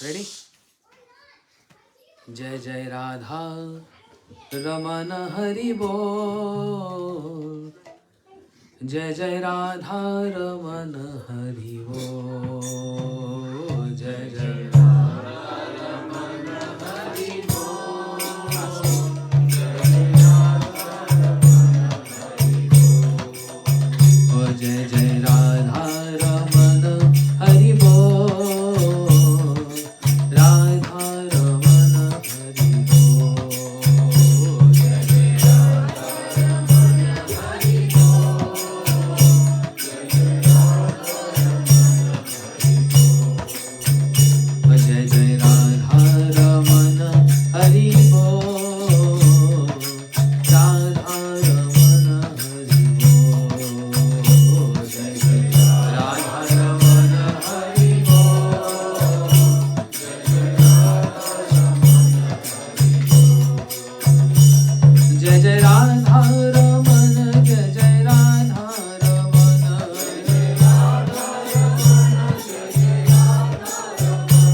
Ready? जय जय राधा रमन हरि बोल, जय जय राधा रमन हरि बोल, जय जय राधा रमन हरि बोल, ओ जय जय राधा रमन हरि बोल, राधा रमन हरि बोल, जय जय राधा रमन हरि बोल, जय जय राधा रमन हरि बोल, राधा रमन हरि बोल, जय जय राधा रमन हरि बोल, जय जय राधा रमन, जय जय राधा रमन,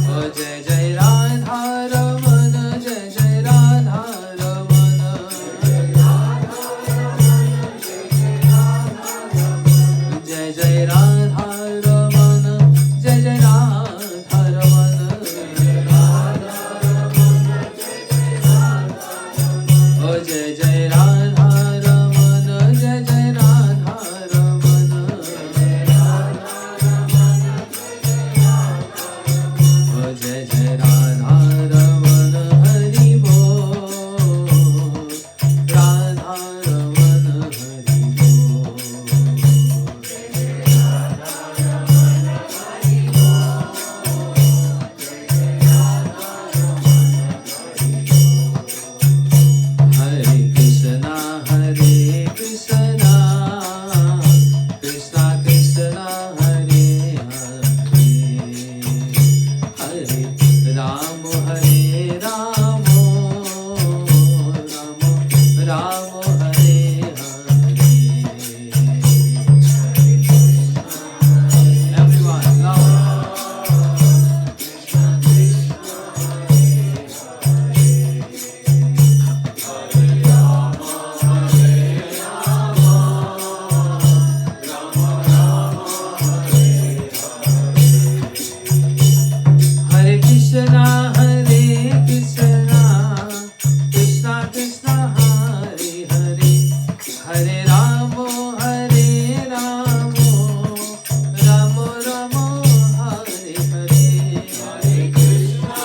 ओ जय जय राधा रमन, जय जय राधा रमन, जय जय राधा रमन, जय जय राधा रमन, ओ जय जय राधा रमन, जय जय राधा रमन, ओ जय जय राधा रमन हरि बोल, राधा रमन हरि बोल, हरे कृष्णा कृष्णा कृष्णा कृष्णा हरे हरे, हरे Ram Ram Ram Hare Hare. Everyone, now. Hare Krishna, Krishna Krishna, Hare Hare, Hare Ramo, Ramo Ramo, Hare Hare, Hare Krishna,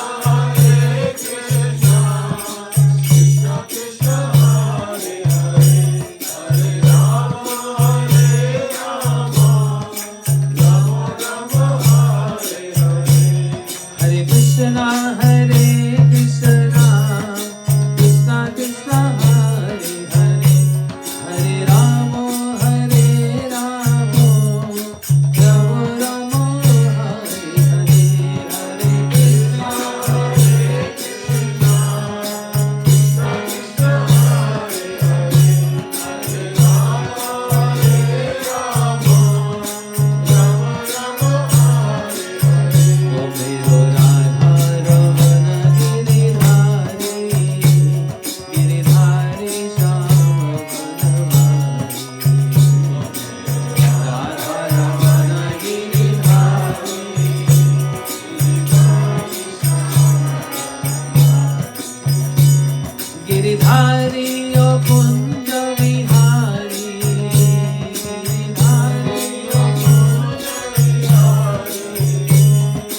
Krishna Krishna, Hare Hare, Hare Ramo, Ramo Ramo, Hare Hare. Hare Krishna, Krishna Krishna, Hare Hare, Hare Ramo, Ramo Ramo, Hare Hare, Hare Krishna, Krishna Krishna, Hare Hare, Hare Ramo, Ramo Ramo, Hare Hare. O मेरो राधा रमन गिरिधारी, गिरिधारी श्याम बनवारी, राधा रमन गिरिधारी, गिरिधारी ओ कुंज विहारी, गिरिधारी ओ कुंज विहारी,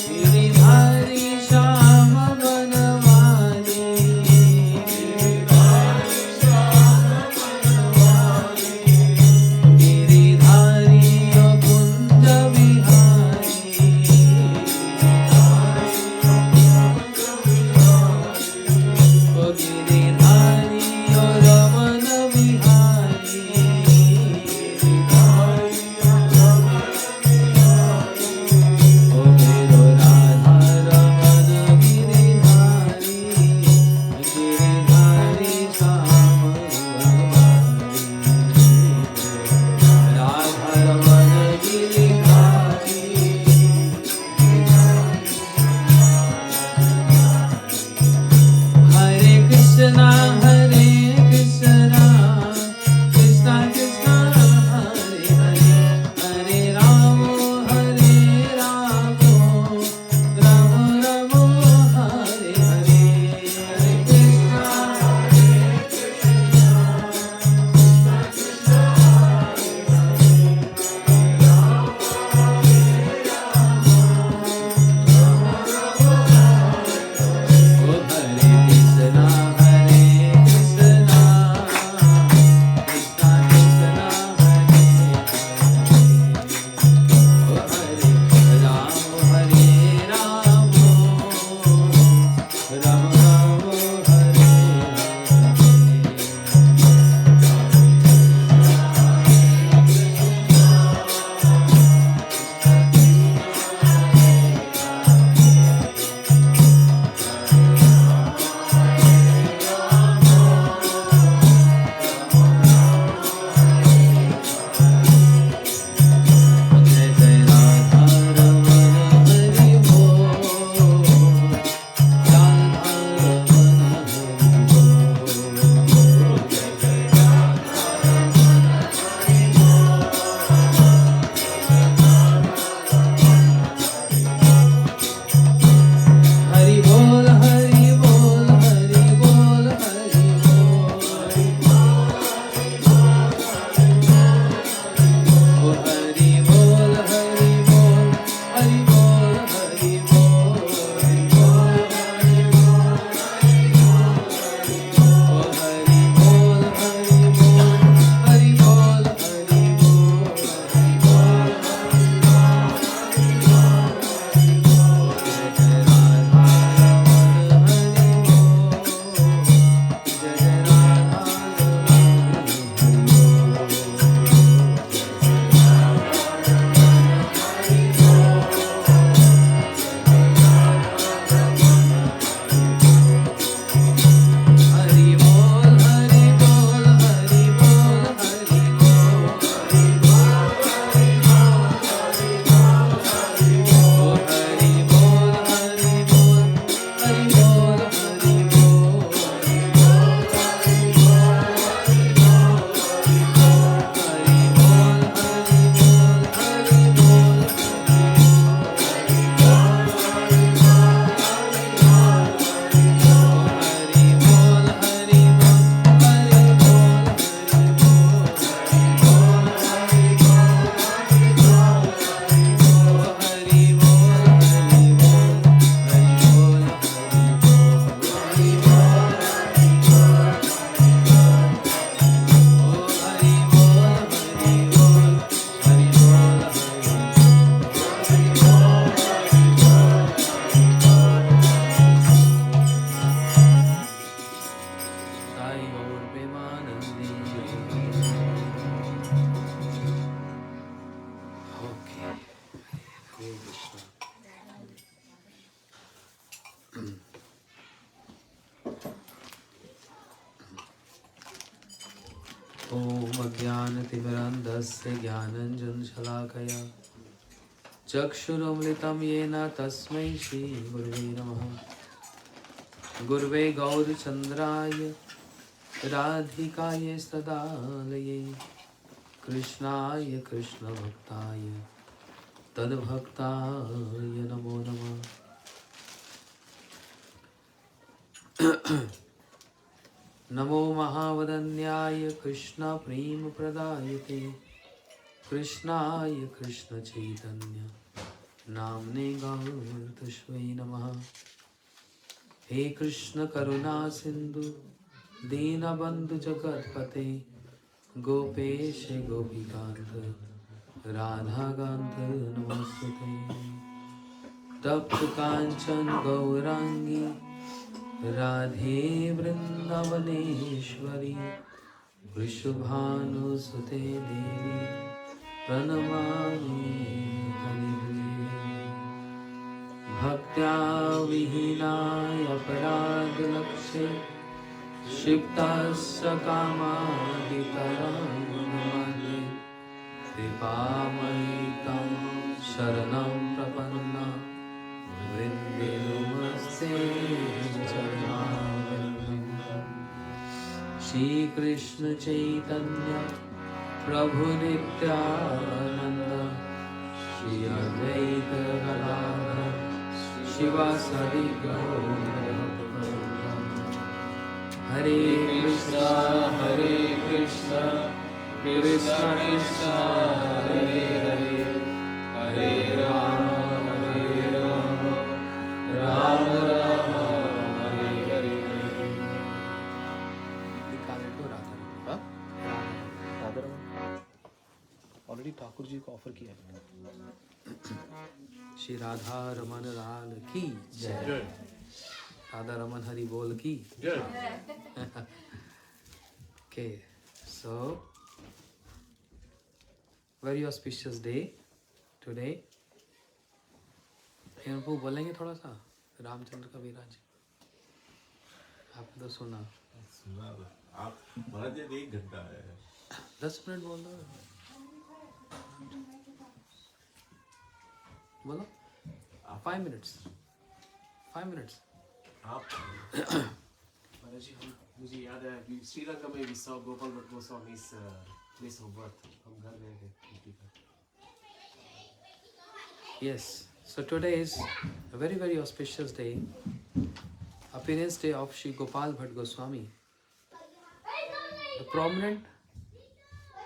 गिरिधारी श्याम बनवारी, गिरिधारी श्याम बनवारी, गिरिधारी ओ कुंज विहारी, गिरिधारी ओ कुंज विहारी, ओ गिरिधारी ओ Raman Om Ajnanatimirandasya Jnananjansalakaya Chakshurumlitam Yena Tasmai Shri Gurve Namaha. Gurve Gaurachandraya Radhikaya Sadalaye Krishnaya Krishna Bhaktaya Tadbhaktaya Namo Namah. Namo Mahavadanyaya Krishna Prema Pradayate Krishnaya Krishna Chaitanya Namne Gaurtashvai Namaha. He Krishna Karuna Sindhu Deenabandhu Jagatpate Gopesh Gopikanta Radha Gandha Namastute Tapta Kanchan Gaurangi Radhe Vrindavaneshwari Vrishabhanu Sute Devi Pranamami Harihe Bhaktya Vihinaya Parad Lakshe Shiptasya Kamaditaram Namade Kripamaitam Sharanam Prapanna Vrindenumaste Charanam. Shri Krishna Chaitanya Prabhu Nityananda Shri Advaita Gadadhar Shivasadi Gaura Hare Krishna Krishna Krishna Hare Hare Hare Rama Rama Rama Hare Hare. Already Thakur ji को offer किया है. श्री राधा रमन लाल की जय. Radha Raman Hari Bol ki. Okay, so very auspicious day today. प्रभु बोलेंगे थोड़ा सा रामचंद्र का विराज. आपने तो सुना. आप महाराज जी 1 घंटा है. 10 मिनट बोल दो. बोलो. 5 minutes. 5 minutes. आप महाराज जी मुझे याद है कि श्रीलंका में भी saw Gopal Bhatt गोस्वामी's place of birth. हम घर गए थे उनकी घर. Yes, so today is a very very auspicious day, appearance day of Shri Gopal Bhatt Goswami, the prominent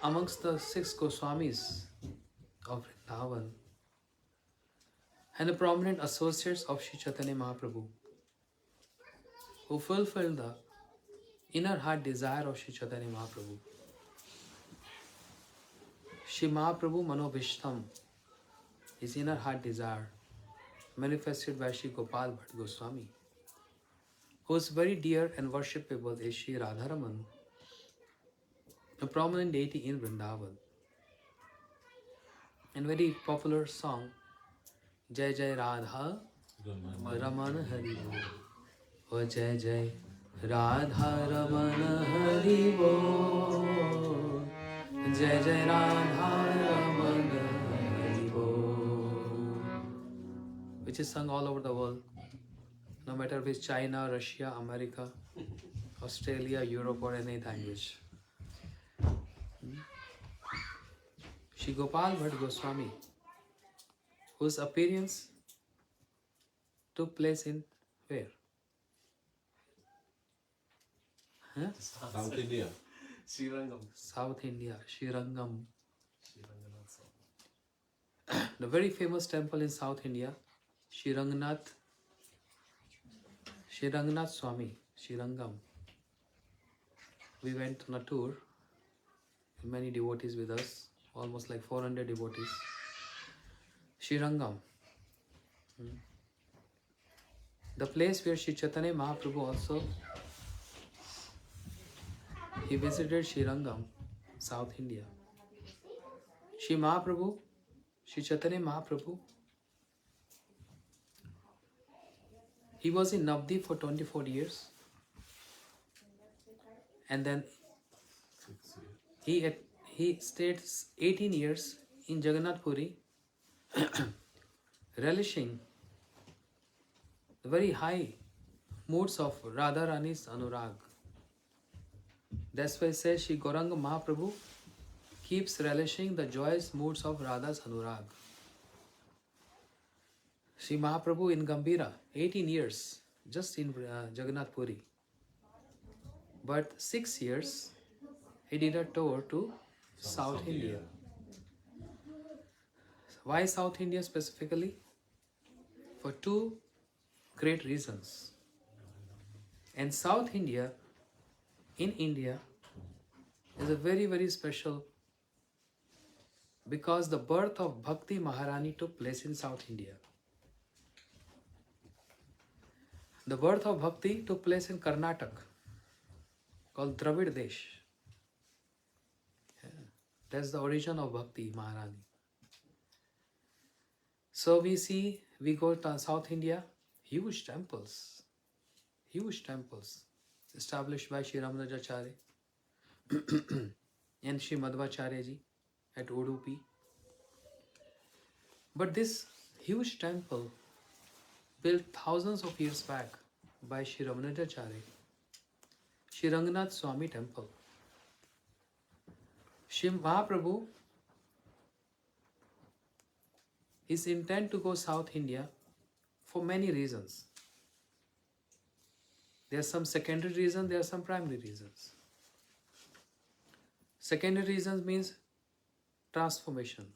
amongst the 6 Goswamis of Vrindavan and the prominent associates of Shri Chaitanya Mahaprabhu, who fulfilled the inner heart desire of Shri Chaitanya Mahaprabhu. Shri Mahaprabhu Manobhishtam, his inner heart desire, manifested by Shri Gopal Bhatt Goswami, who is very dear and worshipable is Shri Radharaman, a prominent deity in Vrindavan. And very popular song, Jai Jai Radha Raman Hari Bol. Oh Jai Jai Radha Raman Hari Bol. Jai Jai Radha Raman Hari Bol. Which is sung all over the world, no matter if it's China, Russia, America, Australia, Europe or any language. Shri Gopal Bhatt Goswami, whose appearance took place in where? Huh? South India. Srirangam. South India, Srirangam. The very famous temple in South India, Srirangnath Swami, Srirangam. We went on a tour, many devotees with us, almost like 400 devotees. Srirangam. The place where Shri Chaitanya Mahaprabhu also, he visited Srirangam, South India. Shri Mahaprabhu, Shri Chaitanya Mahaprabhu, He was in Navdeep for 24 years. And then 6 years. he stayed 18 years in Jagannath Puri, relishing the very high moods of Radha Rani's Anurag. That's why it says Shri Gauranga Mahaprabhu keeps relishing the joyous moods of Radha's Anurag. Shri Mahaprabhu in Gambhira, 18 years, just in Jagannath Puri. But 6 years, he did a tour to South India. Why South India specifically? For two great reasons. And South India, in India, is a very, very special, because the birth of Bhakti Maharani took place in South India. The birth of Bhakti took place in Karnataka, called Dravid Desh. Yeah, that's the origin of Bhakti Maharani. So we go to South India, huge temples established by Shri Ramanujacharya and Shri Madhvacharya ji at Udupi. But this huge temple, built thousands of years back by Shri Ramanujacharya, Shri Ranganath Swami temple. Shri Mahaprabhu is intent to go South India for many reasons. There are some secondary reasons, there are some primary reasons. Secondary reasons means transformation.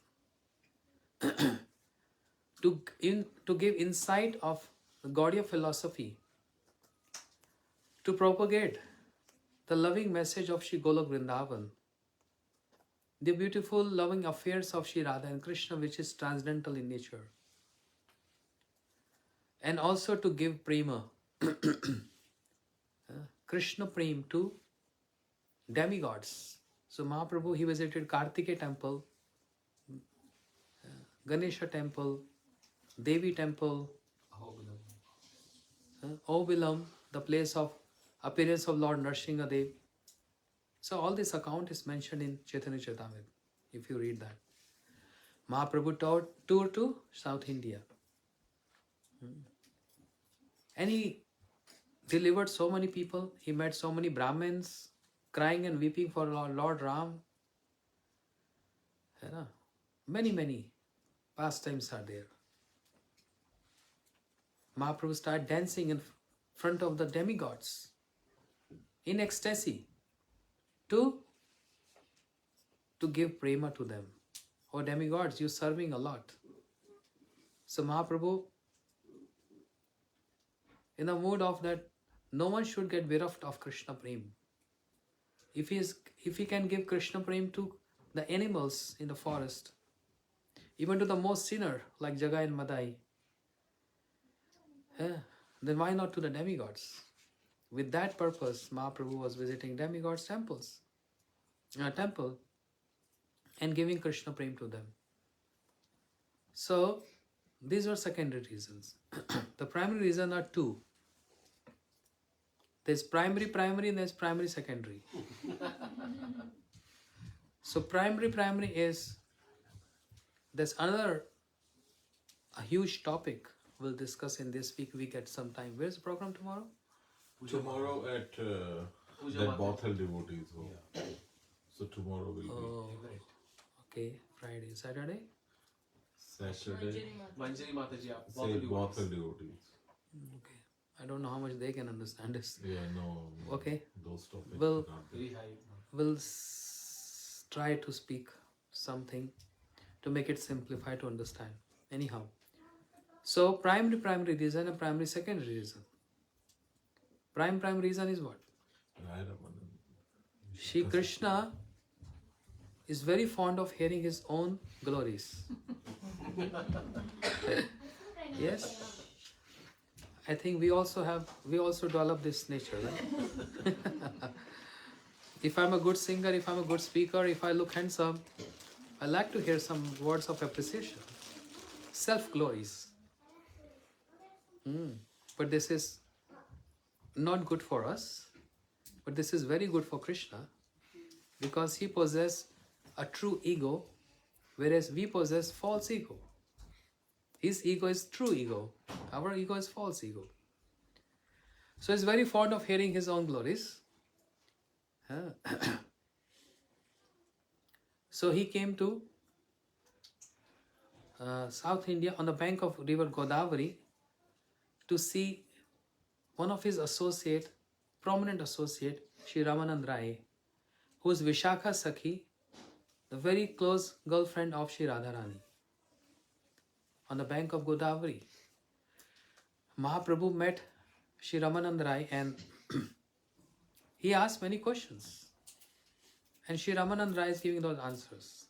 to give insight of the Gaudiya philosophy, to propagate the loving message of Shri Golok Vrindavan, the beautiful loving affairs of Shri Radha and Krishna, which is transcendental in nature, and also to give prema, Krishna prem to demigods. So Mahaprabhu, he visited Kartikeya temple, Ganesha temple, Devi temple, Obilam, the place of appearance of Lord Nrsimhadev. So all this account is mentioned in Chaitanya Charitamrita, if you read that. Mahaprabhu tour to South India. And he delivered so many people. He met so many Brahmins crying and weeping for Lord Ram. Many pastimes are there. Mahaprabhu started dancing in front of the demigods in ecstasy to give prema to them. Oh demigods, you're serving a lot. So Mahaprabhu, in the mood of that, no one should get bereft of Krishna prem. If he can give Krishna prem to the animals in the forest, even to the most sinner like Jagai and Madai, then why not to the demigods? With that purpose, Mahaprabhu was visiting demigods' temple and giving Krishna prem to them. So these are secondary reasons. The primary reasons are two. There's primary and there's primary secondary. So primary is, there's a huge topic we'll discuss in this week. We get some time. Where's the program tomorrow? Tomorrow at that Bothell devotees home. So tomorrow will be. Okay, Friday, Saturday? Saturday. Manjari Mataji, Say Bothell devotees. Okay. I don't know how much they can understand this. Yeah, no. Okay. Those topics. Well, can't be. very high. We'll try to speak something to make it simplified to understand. Anyhow. So primary reason and primary secondary reason. Primary reason is what? Shri Krishna is very fond of hearing his own glories. Yes? I think we also develop this nature, right? If I'm a good singer, if I'm a good speaker, if I look handsome, I like to hear some words of appreciation. Self-glories. but this is not good for us, but this is very good for Krishna, because he possesses a true ego, whereas we possess false ego. His ego is true ego, our ego is false ego. So he's very fond of hearing his own glories. So he came to South India on the bank of river Godavari to see one of his associate, prominent associate, Shri Ramanand Rai, who is Vishakha Sakhi, the very close girlfriend of Shri Radharani. On the bank of Godavari, Mahaprabhu met Shri Ramanand Rai and he asked many questions. And Shri Ramanand Rai is giving those answers.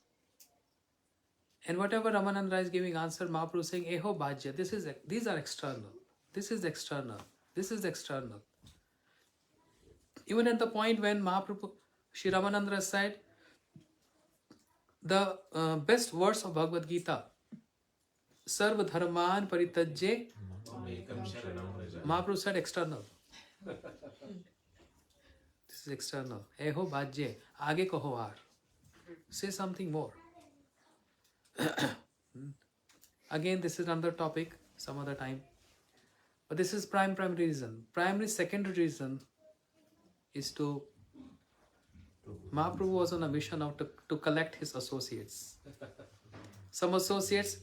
And whatever Ramanand Rai is giving answer, Mahaprabhu is saying, Eho Bhajya, these are external. This is external. This is external. Even at the point when Mahaprabhu, Shri Ramanand Rai said, the best verse of Bhagavad Gita, Sarva Dharman Paritajye, Mahaprabhu said external. This is external. Eho Bhajye, Aage kaho aar. Say something more. Again, this is another topic, some other time. But this is primary reason. Primary, secondary reason is to Mahaprabhu was on a mission now to collect his associates. Some associates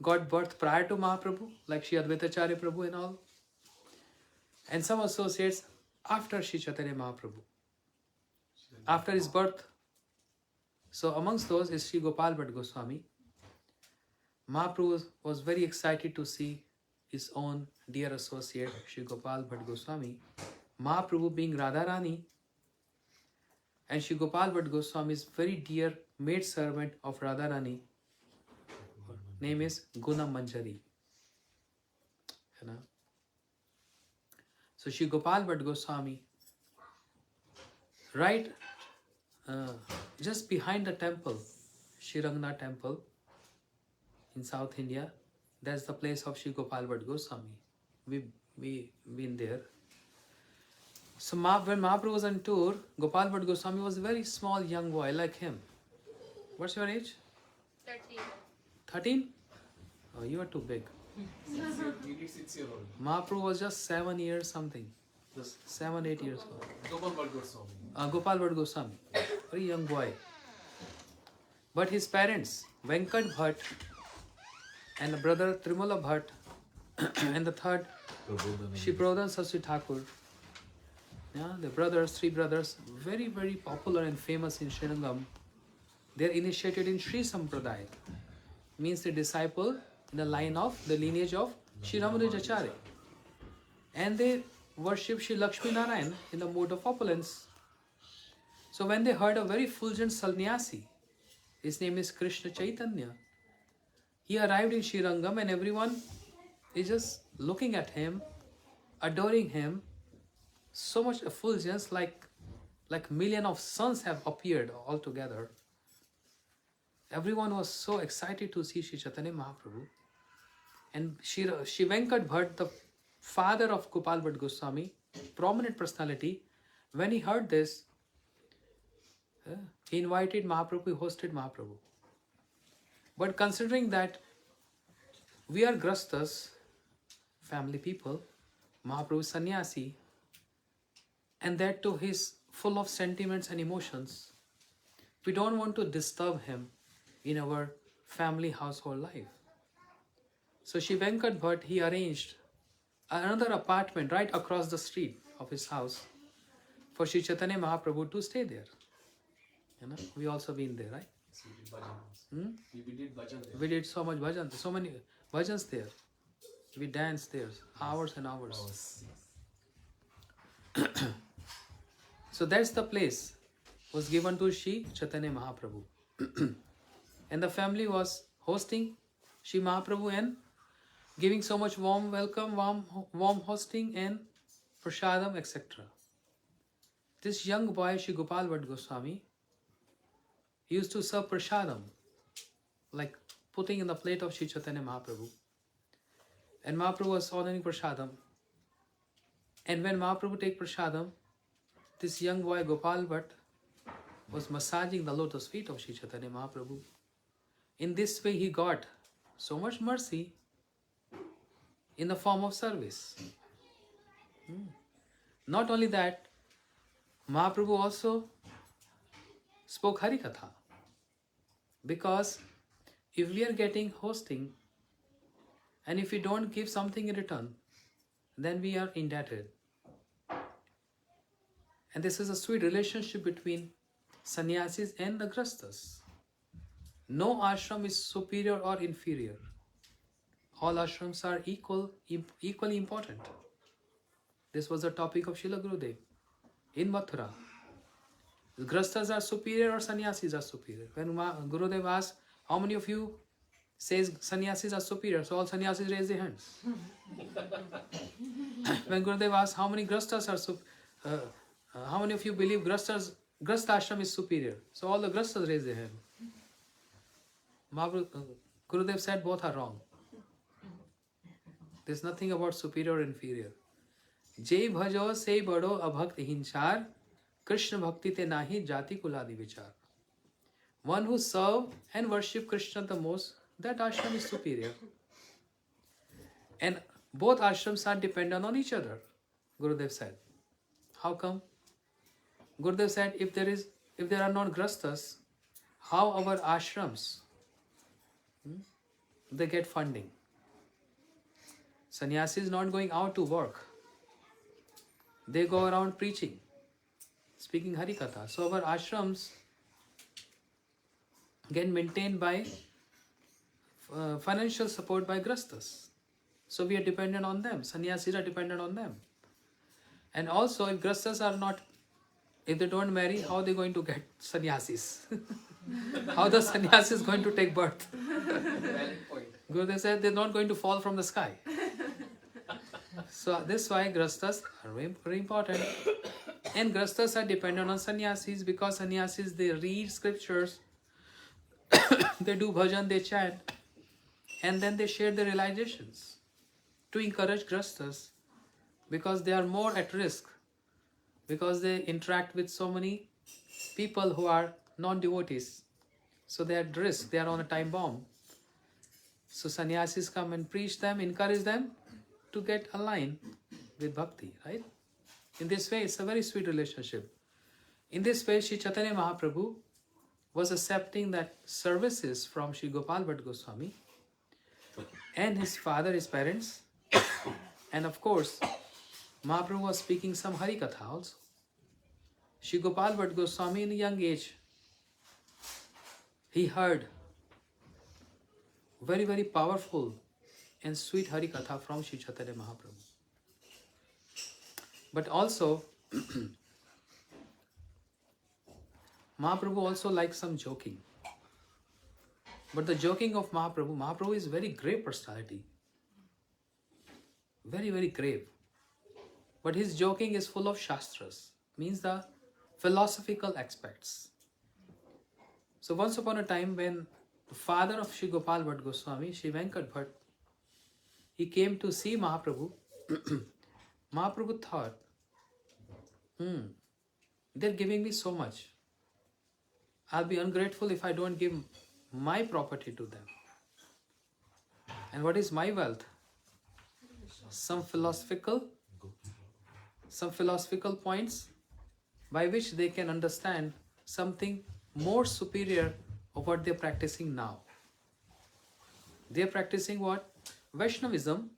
got birth prior to Mahaprabhu, like Shri Advaitacharya Prabhu and all. And some associates after Shri Chaitanya Mahaprabhu, after his birth. So amongst those is Shri Gopal Bhatt Goswami. Mahaprabhu was very excited to see his own dear associate, Shri Gopal Bhatt Goswami. Mahaprabhu being Radharani, and Shri Gopal Bhatt Goswami is very dear maid servant of Radharani. Her name is Guna Manjari. You know? So Shri Gopal Bhatt Goswami, right just behind the temple, Shri Rangnath temple in South India, that's the place of Shri Gopal Bhatt Goswami. We've been there. So when Mahaprabhu was on tour, Gopal Bhatt Goswami was a very small young boy like him. What's your age? 13. 13? Oh, you are too big. 6-year-old. Mahaprabhu was just 7 years something. Just 7-8 years old. Gopal Bhatt Goswami. Gopal Bhatt Goswami, very young boy. But his parents, Venkat Bhatt and the brother Trimala Bhatt and the third, Shri Pradhan Sasri Thakur. Yeah, the brothers, 3 brothers, very, very popular and famous in Srirangam. They are initiated in Sri Sampradaya. Means the disciple in the line of the lineage of Shri Ramanujacharya. And they worship Shri Lakshmi Narayan in the mode of opulence. So when they heard a very fulgent sannyasi, his name is Krishna Chaitanya, he arrived in Srirangam and everyone is just looking at him, adoring him. So much effulgence, like million of suns have appeared all together. Everyone was so excited to see Shri Chaitanya Mahaprabhu. And Shri Venkat Bhatt, the father of Gopal Bhatt Goswami, prominent personality, when he heard this, he invited Mahaprabhu, he hosted Mahaprabhu. But considering that we are Grastas, family people, Mahaprabhu is sannyasi, and that too he's full of sentiments and emotions, we don't want to disturb him in our family household life. So Shri Venkat Bhatt, he arranged another apartment right across the street of his house for Shri Chaitanya Mahaprabhu to stay there. You know, we also been there, right? We did bhajan there. We did so much bhajan, so many bhajans there. We danced there hours and hours. So that's the place was given to Shri Chaitanya Mahaprabhu. And the family was hosting Shri Mahaprabhu and giving so much warm welcome, warm hosting and prasadam, etc. This young boy, Shri Gopal Bhatt Goswami, he used to serve prasadam, like putting in the plate of Shri Chaitanya Mahaprabhu. And Mahaprabhu was ordering prasadam. And when Mahaprabhu take prasadam, this young boy Gopal Bhatt was massaging the lotus feet of Sri Chaitanya Mahaprabhu. In this way, he got so much mercy in the form of service. Not only that, Mahaprabhu also spoke Harikatha. Because if we are getting hosting and if we don't give something in return, then we are indebted. And this is a sweet relationship between sannyasis and the grastas. No ashram is superior or inferior. All ashrams are equally important. This was the topic of Srila Gurudev in Mathura. The grastas are superior or sannyasis are superior? When Gurudev asked, how many of you says sannyasis are superior? So all sannyasis raise their hands. When Gurudev asked, how many grastas are how many of you believe grasta ashram is superior? So all the grastas raise their hand. Gurudev said both are wrong. There's nothing about superior or inferior. Jai bhajo se bado abhakt hinchar, Krishna bhakti te nahi jati kuladi vichar. One who serve and worship Krishna the most, that ashram is superior. And both ashrams are dependent on each other, Gurudev said. How come? Gurudev said, if there are not grastas, how our ashrams they get funding? Sannyasi is not going out to work. They go around preaching, speaking Harikatha. So our ashrams get maintained by financial support by grastas. So we are dependent on them. Sannyasis are dependent on them. And also, if grastas are not, if they don't marry, how are they going to get sannyasis? How the sannyasi is going to take birth? Valid point. Gurudev said they're not going to fall from the sky. So this is why grastas are very important. And grastas are dependent on sannyasis because sannyasis, they read scriptures, they do bhajan, they chant, and then they share their realizations to encourage grastas because they are more at risk, because they interact with so many people who are non-devotees. So they are at risk, they are on a time bomb. So sannyasis come and preach them, encourage them to get aligned with bhakti, right? In this way, it's a very sweet relationship. In this way, Sri Chaitanya Mahaprabhu was accepting that services from Sri Gopal Bhatt Goswami and his father, his parents, and of course, Mahaprabhu was speaking some Harikatha also. Sri Gopal Bhatt Goswami in a young age, he heard very, very powerful and sweet Harikatha from Sri Chaitanya Mahaprabhu. But also, Mahaprabhu also likes some joking. But the joking of Mahaprabhu is very grave personality. Very, very grave. But his joking is full of shastras, means the philosophical aspects. So once upon a time when the father of Sri Gopal Bhatt Goswami, Sri Venkat Bhatt, he came to see Mahaprabhu, Mahaprabhu thought, they're giving me so much. I'll be ungrateful if I don't give my property to them. And what is my wealth? Some philosophical points by which they can understand something more superior of what they're practicing now. They're practicing what? Vaishnavism,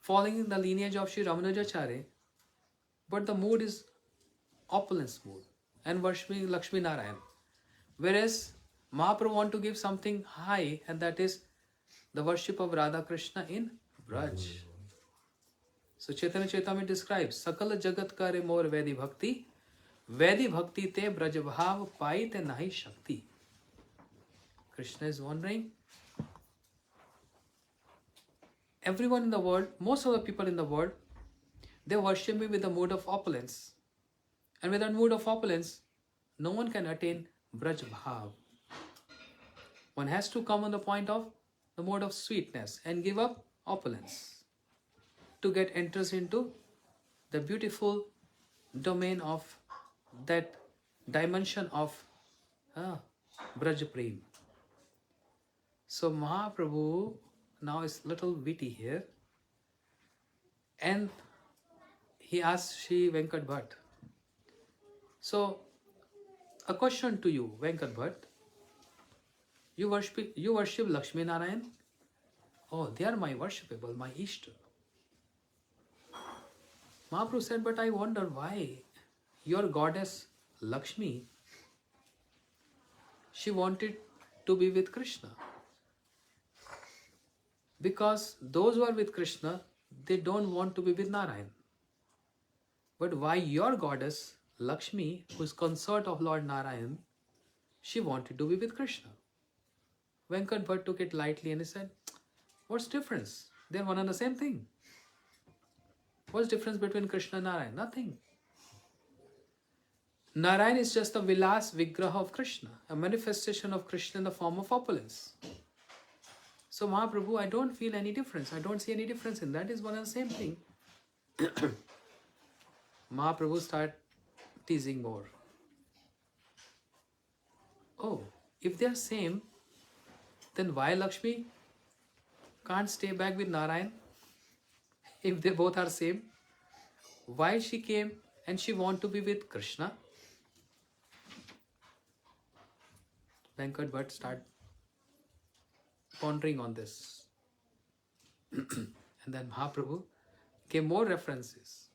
following in the lineage of Sri Ramanujacharya, but the mood is opulence mood and worshipping Lakshmi Narayan. Whereas Mahaprabhu want to give something high, and that is the worship of Radha Krishna in Braj. So Chaitanya Charitamrita describes, Sakala Jagat kare more Vedi Bhakti te Braj Bhav pai te nahi Shakti. Krishna is wondering, everyone in the world, most of the people in the world, they worship me with the mood of opulence. And with that mood of opulence, no one can attain Braj Bhav. One has to come on the point of the mode of sweetness and give up opulence to get enters into the beautiful domain of that dimension of Braj Prem. So Mahaprabhu now is little witty here, and he asks Shri Venkat Bhatt. So, a question to you, Venkat Bhatt. You worship Lakshmi Narayan? Oh, they are my worshipable, my Ishta. Mahaprabhu said, but I wonder why your goddess Lakshmi, she wanted to be with Krishna. Because those who are with Krishna, they don't want to be with Narayan. But why your goddess Lakshmi, who is consort of Lord Narayan, she wanted to be with Krishna? Venkat Bhatt took it lightly and he said, what's the difference? They're one and the same thing. What's the difference between Krishna and Narayan? Nothing. Narayan is just a Vilas Vigraha of Krishna, a manifestation of Krishna in the form of opulence. So Mahaprabhu, I don't feel any difference. I don't see any difference in that. It's one and the same thing. Mahaprabhu started teasing more. Oh, if they are same, then why Lakshmi can't stay back with Narayan? If they both are same, why she came and she want to be with Krishna? Venkat Bhatt started pondering on this. And then Mahaprabhu gave more references.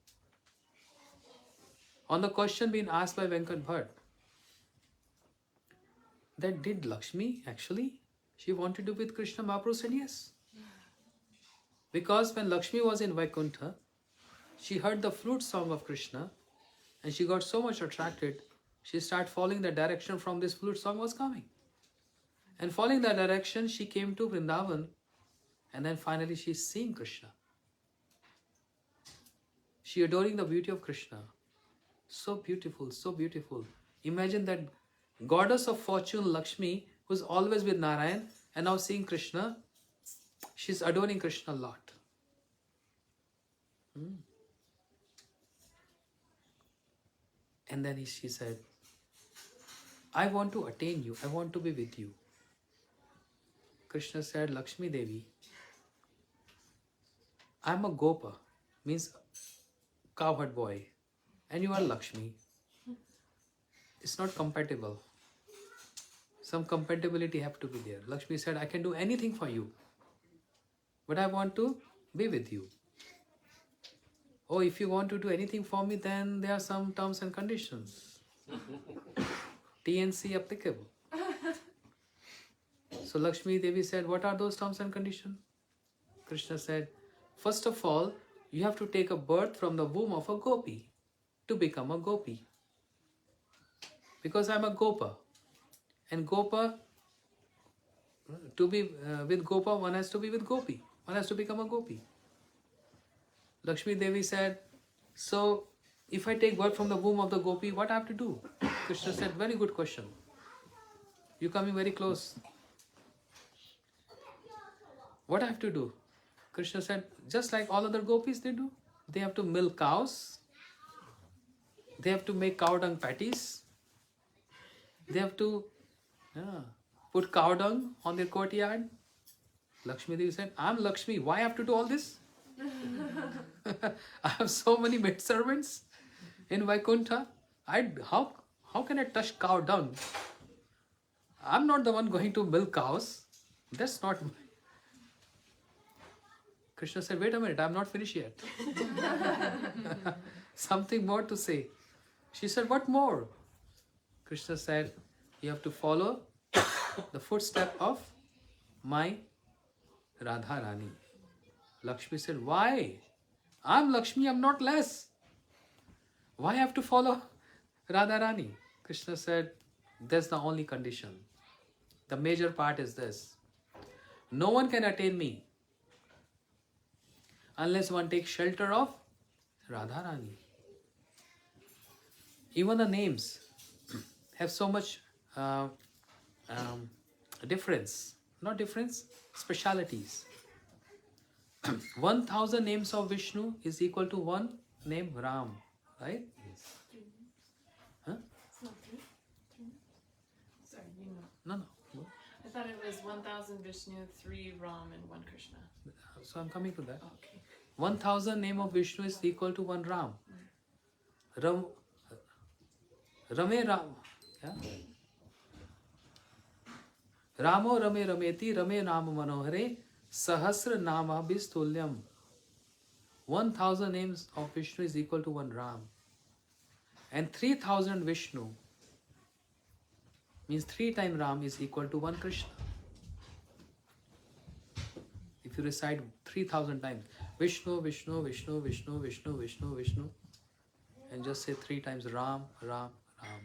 On the question being asked by Venkat Bhatt, that did Lakshmi actually, she wanted to be with Krishna? Mahaprabhu said yes. Because when Lakshmi was in Vaikuntha, she heard the flute song of Krishna and she got so much attracted, she started following the direction from this flute song was coming. And following that direction, she came to Vrindavan and then finally she's seeing Krishna. She adoring the beauty of Krishna. So beautiful, so beautiful. Imagine that goddess of fortune Lakshmi, who's always with Narayan and now seeing Krishna, she's adoring Krishna a lot. And then she said, I want to attain you, I want to be with you. Krishna said, Lakshmi Devi, I'm a Gopa, means cowherd boy, and you are Lakshmi. It's not compatible. Some compatibility have to be there. Lakshmi said, I can do anything for you, but I want to be with you. Oh, if you want to do anything for me, then there are some terms and conditions. TNC applicable. So Lakshmi Devi said, what are those terms and conditions? Krishna said, first of all, you have to take a birth from the womb of a gopi to become a gopi. Because I'm a Gopa. And Gopa, to be with Gopa, one has to be with Gopi. One has to become a gopi. Lakshmi Devi said, so if I take birth from the womb of the gopi, what I have to do? Krishna said, very good question. You're coming very close. What I have to do? Krishna said, just like all other gopis they do. They have to milk cows. They have to make cow dung patties. They have to put cow dung on their courtyard. Lakshmi Devi said, I'm Lakshmi. Why I have to do all this? I have so many maid servants in Vaikuntha. How can I touch cow dung? I'm not the one going to milk cows. That's not my... Krishna said, wait a minute, I'm not finished yet. Something more to say. She said, what more? Krishna said, you have to follow the footstep of my Radharani. Lakshmi said, why? I'm Lakshmi, I'm not less. Why I have to follow Radharani? Krishna said, that's the only condition. The major part is this. No one can attain me unless one takes shelter of Radharani. Even the names have so much difference. Not difference, specialities. 1000 names of Vishnu is equal to one name Ram, right? Yes. Huh? It's not three. Sorry, you know. No. I thought it was 1,000 Vishnu, 3 Ram, and 1 Krishna. So I'm coming to that. Okay. 1000 name of Vishnu is equal to 1 Ram. Rame Ram. Yeah? Ramo Rame Rameti Rame Nam Manohare Sahasra Nama Bistulyam. 1000 names of Vishnu is equal to 1 Ram. And 3000 Vishnu means 3 times Ram is equal to 1 Krishna. If you recite 3000 times Vishnu, Vishnu, Vishnu, Vishnu, Vishnu, Vishnu, Vishnu, and just say 3 times Ram, Ram, Ram,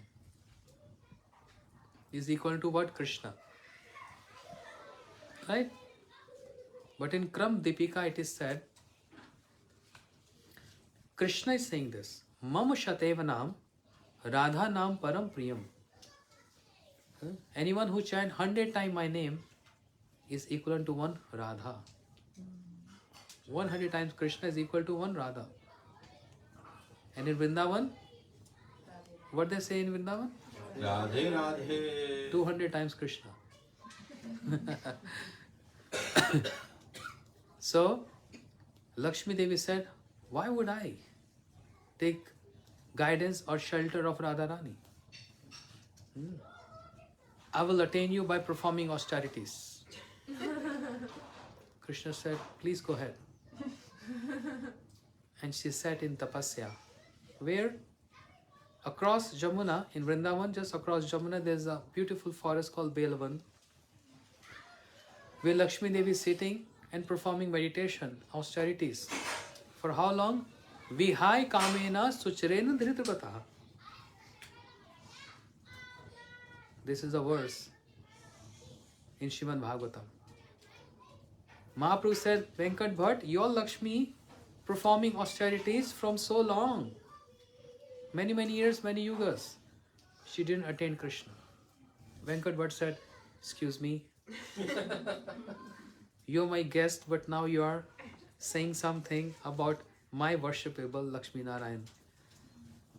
is equal to what? Krishna. Right? But in Kram Dipika it is said, Krishna is saying this, Mama Shateva Nam, Radha Nam Param Priyam. Anyone who chant 100 times my name is equivalent to 1 Radha. 100 times Krishna is equal to 1 Radha. And in Vrindavan, what they say in Vrindavan? Radhe Radhe. 200 times Krishna. So, Lakshmi Devi said, why would I take guidance or shelter of Radharani? I will attain you by performing austerities. Krishna said, please go ahead. And she sat in tapasya. Where? Across Jamuna, in Vrindavan, just across Jamuna, there's a beautiful forest called Belvan, where Lakshmi Devi is sitting and performing meditation, austerities. For how long? Vihai kamena suchrena dhritripata. This is a verse in Srimad Bhagavatam. Mahaprabhu said, Venkat Bhatt, your Lakshmi performing austerities from so long. Many, many years, many yugas. She didn't attain Krishna. Venkat Bhatt said, excuse me, you're my guest, but now you are saying something about my worshipable Lakshmi Narayan.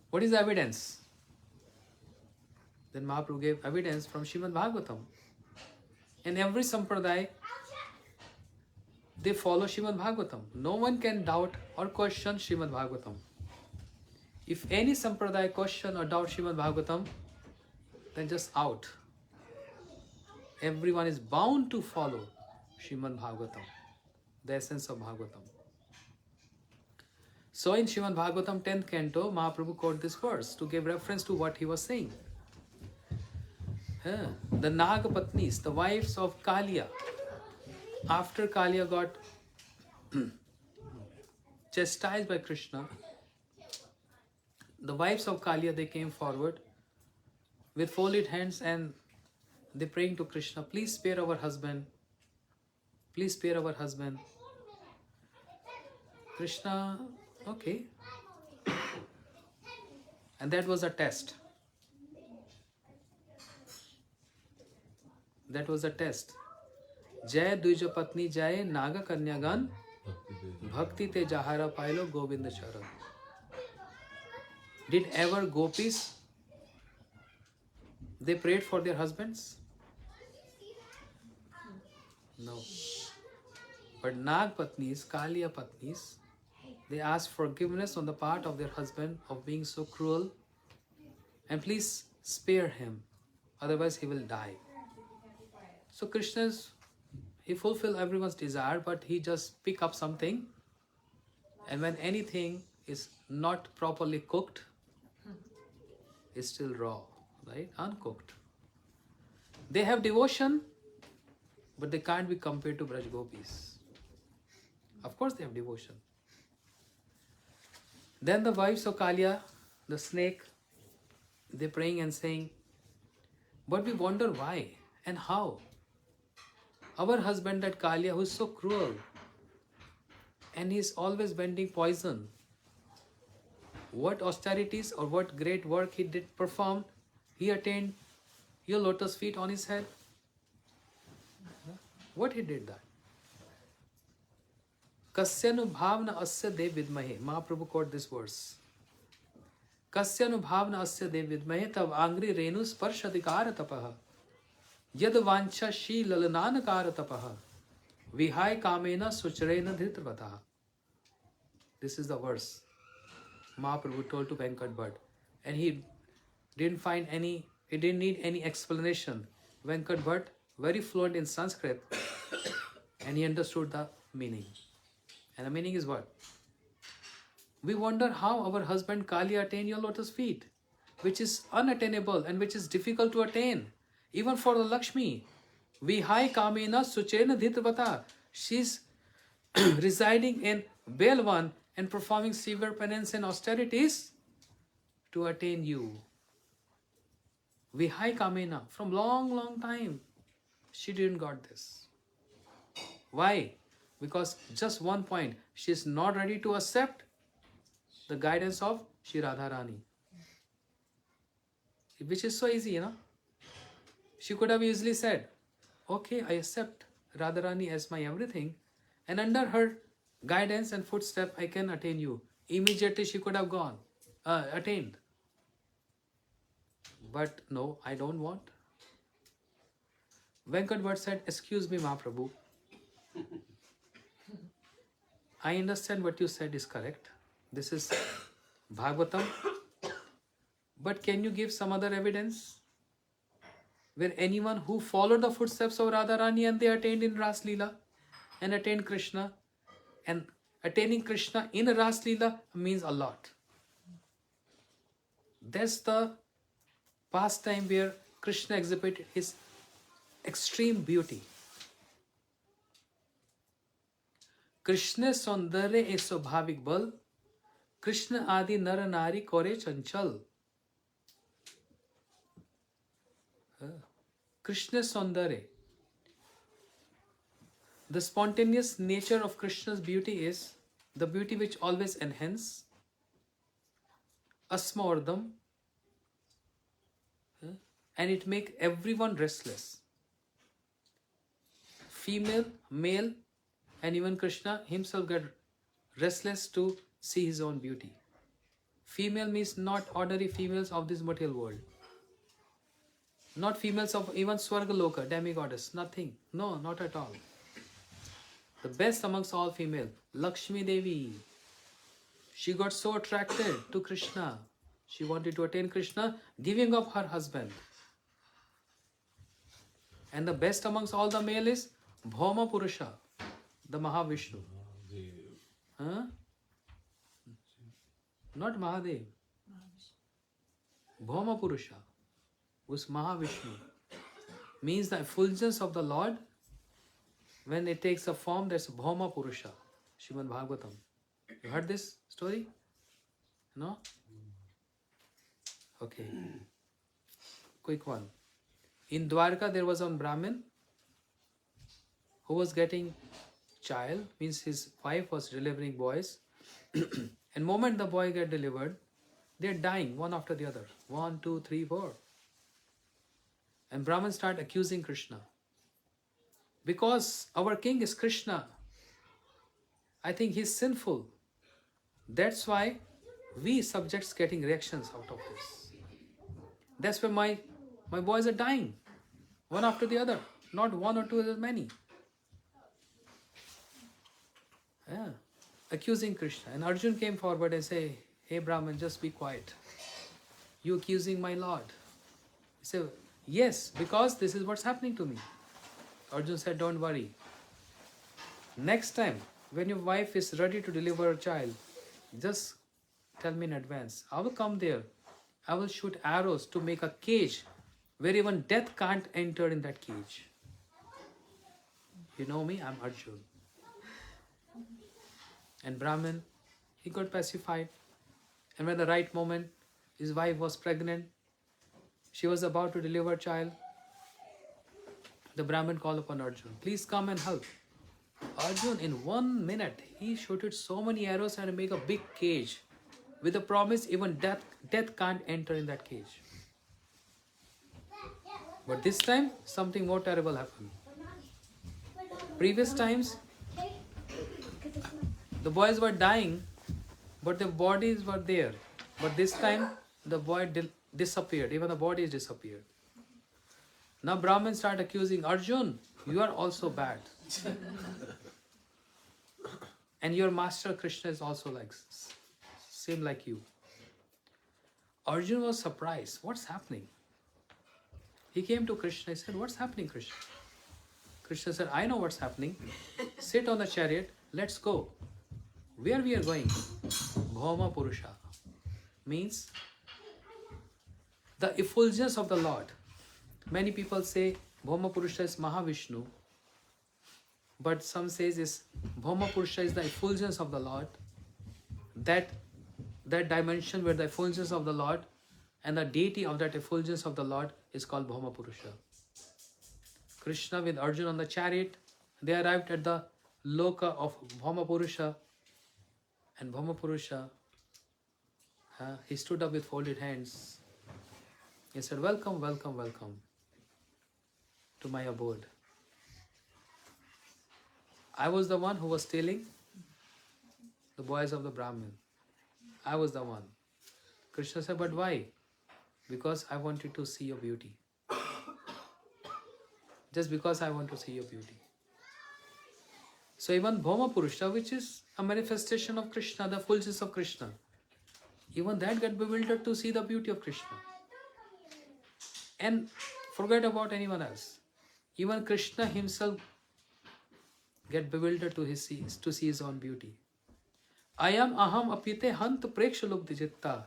What is the evidence? Then Mahaprabhu gave evidence from Srimad Bhagavatam. In every sampradaya, they follow Srimad Bhagavatam. No one can doubt or question Srimad Bhagavatam. If any sampradaya question or doubt Srimad Bhagavatam, then just out. Everyone is bound to follow Srimad Bhagavatam, the essence of Bhagavatam. So in Srimad Bhagavatam 10th canto, Mahaprabhu quoted this verse to give reference to what he was saying. The Nagapatnis, the wives of Kaliya, after Kaliya got chastised by Krishna, the wives of Kaliya, they came forward with folded hands and they praying to Krishna, please spare our husband. Please spare our husband. Krishna, okay. And that was a test. That was a test. Jai Duja Patni Jai Naga Kanyagan Bhakti Te Jahara Pailo Govinda Charan. Did ever gopis, they prayed for their husbands? No. But Nag Patnis, Kaliya Patnis, they asked forgiveness on the part of their husband of being so cruel, and please spare him, otherwise he will die. So Krishna's, he fulfilled everyone's desire, but he just pick up something, and when anything is not properly cooked, it's still raw, right? Uncooked. They have devotion, but they can't be compared to Braj Gopis. Of course they have devotion. Then the wives of Kaliya, the snake, they're praying and saying, but we wonder why and how. Our husband, that Kaliya, who is so cruel, and he is always vending poison, what austerities or what great work he did perform, he attained your lotus feet on his head. What he did that? Kasyanu asya dev vidmahe. Mahaprabhu quote this verse. Kasyanu asya dev vidmahe tav angri renu sparshadikara tapaha. Yad vancha shi lalananakara tapaha. Vihai kamena sucharena dhritrvataha. This is the verse Mahaprabhu told to Venkat Bhatt. And he didn't need any explanation. Venkat Bhatt, very fluent in Sanskrit, and he understood the meaning. And the meaning is what? We wonder how our husband Kali attained your lotus feet, which is unattainable and which is difficult to attain, even for the Lakshmi. Vihai Kamena Suchena Dhitavata. She's residing in Belwan and performing severe penance and austerities to attain you. Vihai Kamena. From long time, she didn't got this. Why? Because just one point, she is not ready to accept the guidance of Shri Radharani. Which is so easy, you know. She could have easily said, okay, I accept Radharani as my everything, and under her guidance and footstep, I can attain you. Immediately she could have attained. But no, I don't want. Venkat Bhatt said, excuse me, Mahaprabhu. I understand what you said is correct. This is Bhagavatam. But can you give some other evidence where anyone who followed the footsteps of Radharani and they attained in Ras Leela and attained Krishna, and attaining Krishna in Ras Leela means a lot. That's the pastime where Krishna exhibited his extreme beauty. Krishna saundarya e swabhavik bal, Krishna adi nara nari kore chanchal. Krishna saundarya. The spontaneous nature of Krishna's beauty is the beauty which always enhances, asmaurdam, and it makes everyone restless. Female, male, and even Krishna himself get restless to see his own beauty. Female means not ordinary females of this material world. Not females of even Swargaloka, demigoddess, nothing. No, not at all. The best amongst all female, Lakshmi Devi. She got so attracted to Krishna. She wanted to attain Krishna, giving up her husband. And the best amongst all the male is Bhauma Purusha, the Mahavishnu. Huh? Not Mahadev. Bhauma Purusha, who's Mahavishnu, means the effulgence of the Lord. When it takes a form, that's Bhauma Purusha, Srimad Bhagavatam. You heard this story? No? Okay. Quick one. In Dwarka, there was one Brahmin who was getting child, means his wife was delivering boys. And moment the boy get delivered, they're dying one after the other. 1, 2, 3, 4. And Brahmins start accusing Krishna. Because our king is Krishna, I think he's sinful. That's why we subjects getting reactions out of this. That's why my boys are dying, one after the other. Not one or two, there's many. Yeah. Accusing Krishna. And Arjun came forward and say, hey Brahman, just be quiet. You accusing my Lord. He said, yes, because this is what's happening to me. Arjun said, don't worry. Next time, when your wife is ready to deliver a child, just tell me in advance. I will come there. I will shoot arrows to make a cage where even death can't enter in that cage. You know me, I'm Arjun. And Brahman, he got pacified. And when the right moment, his wife was pregnant, she was about to deliver a child, the Brahmin called upon Arjun, please come and help. Arjun, in 1 minute, he shooted so many arrows and make a big cage with the promise even death can't enter in that cage. But this time, something more terrible happened. Previous times, The boys were dying, but their bodies were there. But this time, the boy disappeared. Even the bodies disappeared. Now Brahmins start accusing Arjun, you are also bad. And your master Krishna is also like, same like you. Arjun was surprised. What's happening? He came to Krishna. He said, what's happening, Krishna? Krishna said, I know what's happening. Sit on the chariot. Let's go. Where we are going? Bhauma Purusha. Means the effulgence of the Lord. Many people say Bhauma Purusha is Mahavishnu. But some says is Bhauma Purusha is the effulgence of the Lord. That dimension where the effulgence of the Lord and the deity of that effulgence of the Lord is called Bhauma Purusha. Krishna with Arjuna on the chariot, they arrived at the loka of Bhauma Purusha. And Bhauma Purusha, he stood up with folded hands. He said, welcome, welcome, welcome to my abode. I was the one who was stealing the boys of the Brahmin. I was the one. Krishna said, but why? Because I wanted to see your beauty. Just because I want to see your beauty. So even Bhauma Purusha, which is a manifestation of Krishna, the fullness of Krishna, even that got bewildered to see the beauty of Krishna. And forget about anyone else. Even Krishna himself get bewildered to see his own beauty. Ayam aham apite hant prekshalubdhi jitta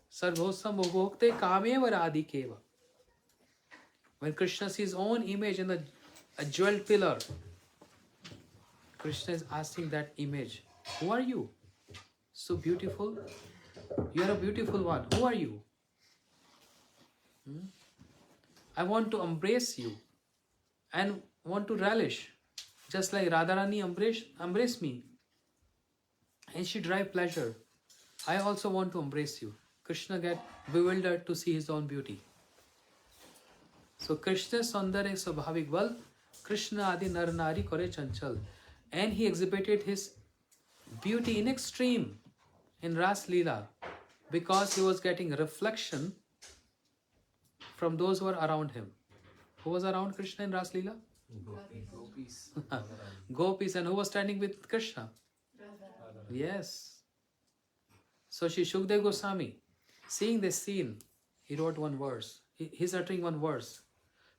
sarvosam bhokte kameva radhikeva. When Krishna sees his own image in a jeweled pillar, Krishna is asking that image, who are you? So beautiful. You are a beautiful one. Who are you? I want to embrace you and want to relish. Just like Radharani embraced me. And she derive pleasure. I also want to embrace you. Krishna get bewildered to see his own beauty. So Krishna Saundarya Swabhavik Bal, Krishna Adi Nar Nari Kore Chanchal. And he exhibited his beauty in extreme in Ras Leela because he was getting reflection from those who were around him. Who was around Krishna in Ras Leela? Gopis. Gopis. And who was standing with Krishna? Yes. So Shri Shukdev Goswami, seeing this scene, he wrote one verse. He's uttering one verse.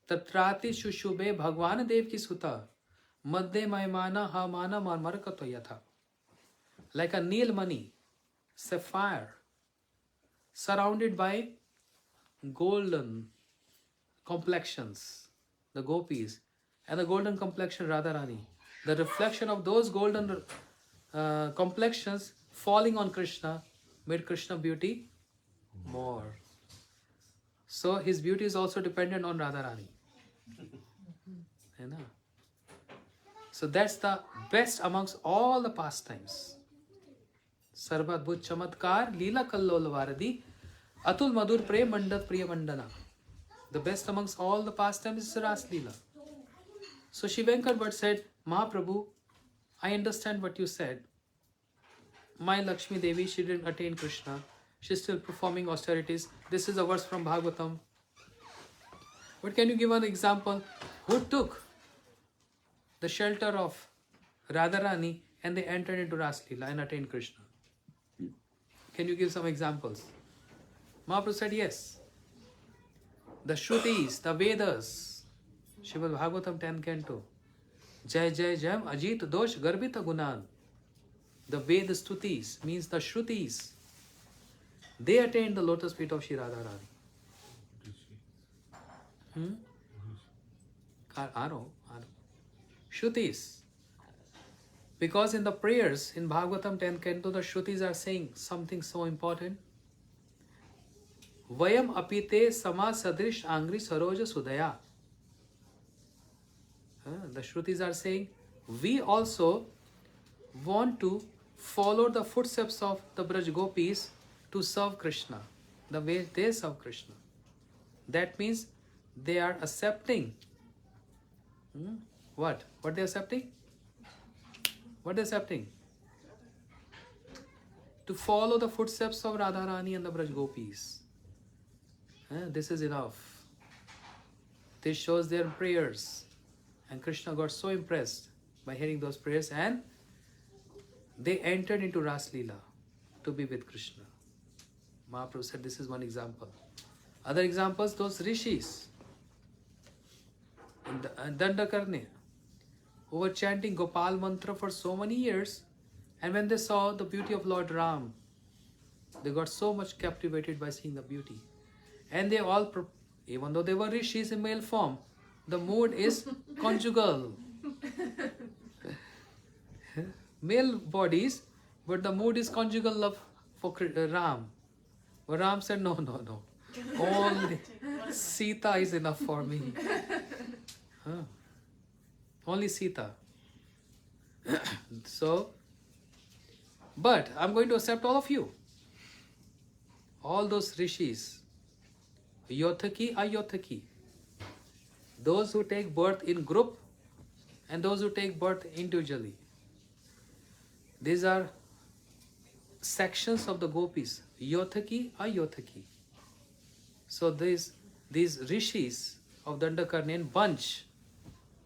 Tatrati shushube bhagwan dev ki suta madde maimana hamana marmarkato yatha. Like a Neelmani, sapphire, surrounded by golden complexions, the gopis, and the golden complexion Radharani. The reflection of those golden complexions falling on Krishna made Krishna beauty more. So his beauty is also dependent on Radharani. So that's the best amongst all the pastimes. Sarvadbhut Chamatkar Leela Kallol Varadi Atul Madhur Prem Mandat Priya Mandana. The best amongst all the pastimes is Ras Leela. So Shri Venkata Bhatt said, Mahaprabhu, I understand what you said. My Lakshmi Devi, she didn't attain Krishna. She's still performing austerities. This is a verse from Bhagavatam. But can you give an example? Who took the shelter of Radharani and they entered into Ras Leela and attained Krishna? Can you give some examples? Mahaprabhu said yes. The Shrutis, the Vedas, Srimad Bhagavatam 10 Canto. Jai Jai Jam Ajit Dosh Garbita Gunan. The Veda Stutis means the Shrutis. They attained the lotus feet of Shri Radharani. Aro. Shrutis. Because in the prayers in Bhagavatam 10 Canto, the Shrutis are saying something so important. Vayam apite sama sadrish angri saroja sudaya. The Shrutis are saying, we also want to follow the footsteps of the Braj Gopis to serve Krishna, the way they serve Krishna. That means they are accepting. What? What they are accepting? What they are accepting? to follow the footsteps of Radharani and the Braj Gopis. This is enough. This shows their prayers. And Krishna got so impressed by hearing those prayers, and they entered into Ras Leela to be with Krishna. Mahaprabhu said this is one example. Other examples, those rishis in the Dandakarni, who were chanting Gopal mantra for so many years, and when they saw the beauty of Lord Ram, they got so much captivated by seeing the beauty. And they all, even though they were rishis in male form, the mood is conjugal. Male bodies, but the mood is conjugal love for Ram. But Ram said, no. Only Sita is enough for me. Only Sita. So, but I'm going to accept all of you. All those rishis. Yothaki, Ayothaki. Those who take birth in group and those who take birth individually. These are sections of the gopis. Yothaki, Ayothaki. So these rishis of Dandakarni in bunch,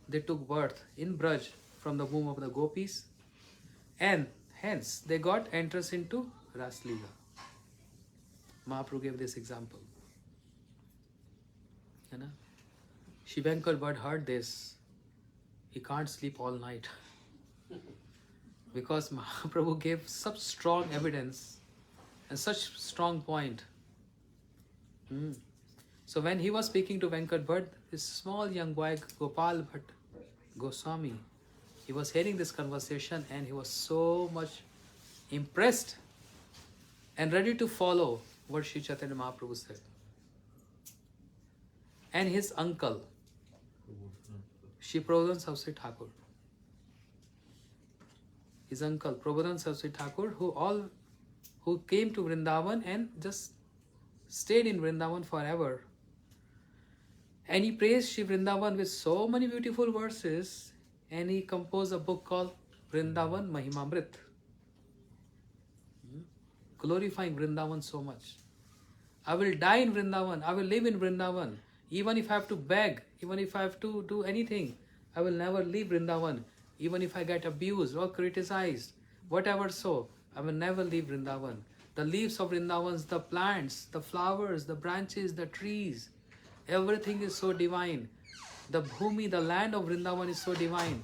they took birth in Braj from the womb of the gopis, and hence they got entrance into Ras Leela. Mahaprabhu gave this example. Shivankar Bhatt heard this. He can't sleep all night. Because Mahaprabhu gave such strong evidence and such strong point. So when he was speaking to Venkat Bhatt, this small young boy, Gopal Bhatt Goswami, he was hearing this conversation and he was so much impressed and ready to follow what Sri Chaitanya Mahaprabhu said. And his uncle, Shri Prabodhan Saraswati Thakur. His uncle, Prabodhan Saraswati Thakur, who came to Vrindavan and just stayed in Vrindavan forever. And he praised Shri Vrindavan with so many beautiful verses, and he composed a book called Vrindavan Mahimamrit, glorifying Vrindavan so much. I will die in Vrindavan, I will live in Vrindavan. Even if I have to beg, even if I have to do anything, I will never leave Vrindavan. Even if I get abused or criticized, whatever so, I will never leave Vrindavan. The leaves of Vrindavan, the plants, the flowers, the branches, the trees, everything is so divine. The bhumi, the land of Vrindavan is so divine.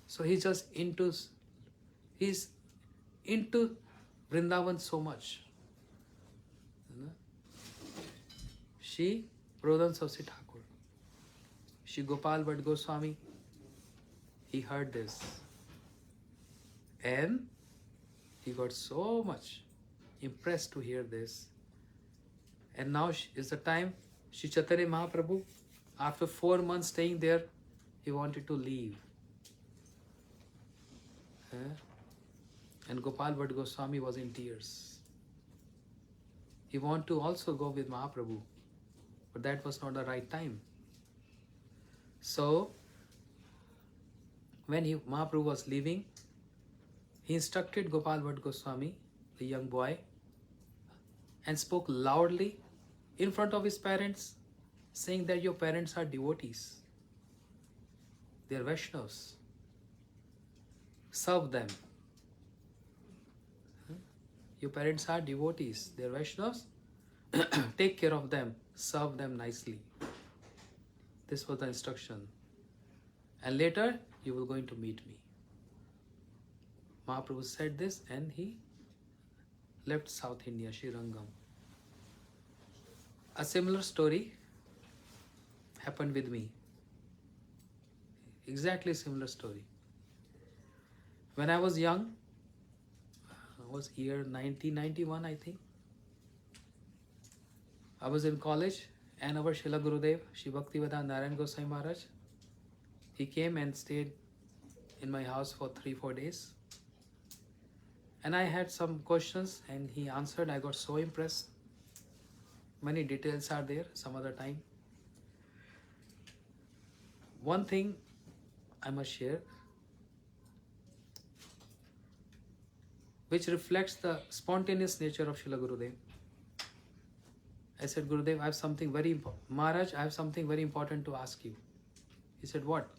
So he's into Vrindavan so much. She Prabodhan Saraswati Thakur. Shri Gopal Bhatt Goswami, he heard this. And he got so much impressed to hear this. And now is the time, Shri Chaitanya Mahaprabhu, after 4 months staying there, he wanted to leave. And Gopal Bhatt Goswami was in tears. He wanted to also go with Mahaprabhu, but that was not the right time. So, when Mahaprabhu was leaving, he instructed Gopal Bhatt Goswami, the young boy, and spoke loudly in front of his parents, saying that your parents are devotees. They are Vaishnavas. Serve them. Your parents are devotees. They are Vaishnavas. Take care of them. Serve them nicely. This was the instruction. And later, you will going to meet me. Mahaprabhu said this and he left South India, Srirangam. A similar story happened with me. Exactly similar story. When I was young, was year 1991, I think. I was in college and our Srila Gurudev, Shri Bhaktivedanta Narayan Goswami Maharaj, he came and stayed in my house for 3-4 days. And I had some questions and he answered. I got so impressed. Many details are there some other time. One thing I must share. which reflects the spontaneous nature of Srila Gurudev. I said, Gurudev, I have something very important. Maharaj, I have something very important to ask you. He said, what?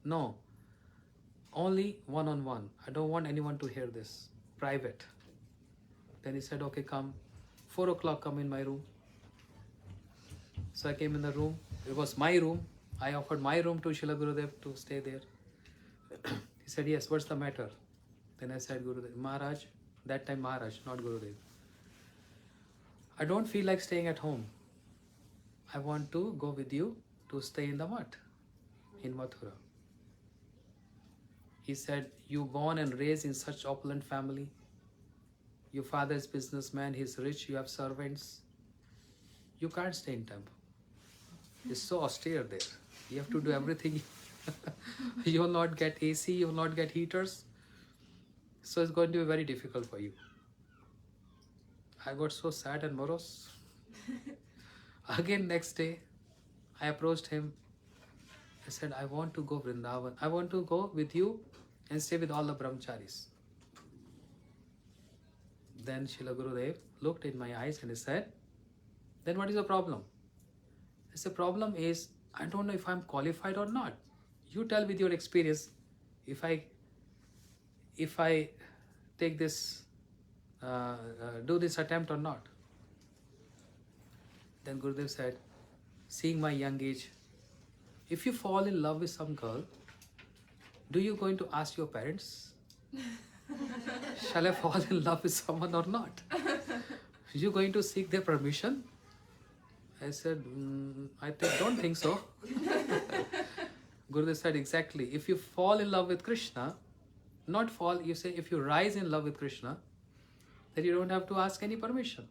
No, only one-on-one. I don't want anyone to hear this. Private. Then he said, okay, come. 4 o'clock, come in my room. So I came in the room. It was my room. I offered my room to Srila Gurudev to stay there. He said, yes, what's the matter? Then I said, Gurudev, Maharaj, that time Maharaj, not Gurudev. I don't feel like staying at home. I want to go with you to stay in the mutt in Mathura. He said, you born and raised in such opulent family. Your father is businessman, he's rich, you have servants. You can't stay in temple. It's so austere there. You have to do everything. You will not get AC, you will not get heaters. So it's going to be very difficult for you. I got so sad and morose. Again, next day, I approached him. I said, I want to go Vrindavan. I want to go with you and stay with all the brahmacharis. Then Srila Gurudev looked in my eyes and he said, then what is the problem? I said, the problem is, I don't know if I'm qualified or not. You tell with your experience if I take this, do this attempt or not. Then Gurudev said, seeing my young age, if you fall in love with some girl, do you going to ask your parents? Shall I fall in love with someone or not? You going to seek their permission? I said, don't think so. Gurudev said, exactly. If you fall in love with Krishna, not fall, you say, if you rise in love with Krishna, then you don't have to ask any permission.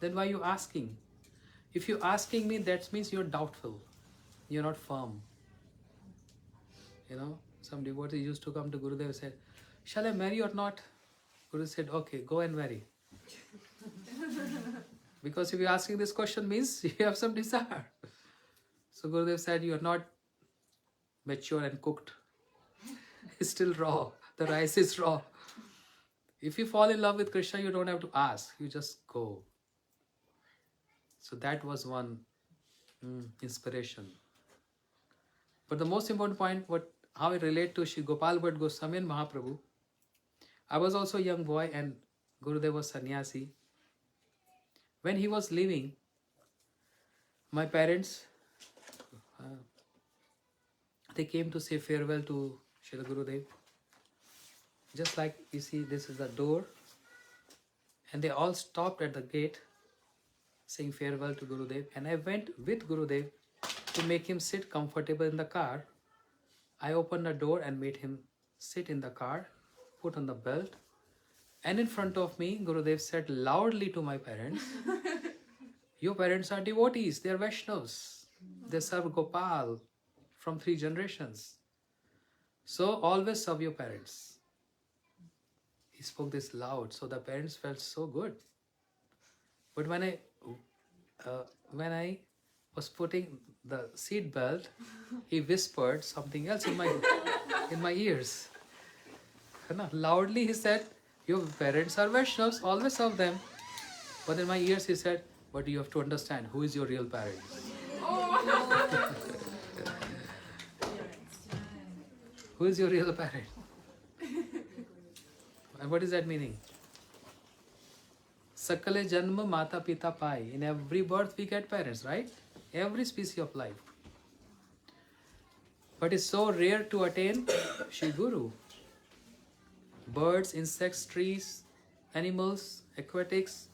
Then why are you asking? If you're asking me, that means you're doubtful. You're not firm. You know, some devotees used to come to Gurudev and said, shall I marry or not? Gurudev said, okay, go and marry. Because if you're asking this question means you have some desire. So Gurudev said, you are not mature and cooked. It's still raw. The rice is raw. If you fall in love with Krishna, you don't have to ask. You just go. So that was one inspiration. But the most important point, how it relate to Shri Gopal Bhatt Goswami and Mahaprabhu. I was also a young boy and Gurudev was sannyasi. When he was leaving, my parents, they came to say farewell to Srila Gurudev. Just like you see, this is the door. And they all stopped at the gate saying farewell to Gurudev. And I went with Gurudev to make him sit comfortable in the car. I opened the door and made him sit in the car, put on the belt. And in front of me, Gurudev said loudly to my parents, your parents are devotees, they are Vaishnavas. They serve Gopal from 3 generations. So always serve your parents. He spoke this loud, so the parents felt so good. But when I was putting the seat belt, he whispered something else in my ears. Loudly he said, your parents are Vaishnavas, always serve them. But in my ears he said, but you have to understand, who is your real parent? Who is your real parent? And what is that meaning? Sakale janma mata pita pai. In every birth we get parents, right? Every species of life. But it's so rare to attain Shri Guru. Birds, insects, trees, animals, aquatics,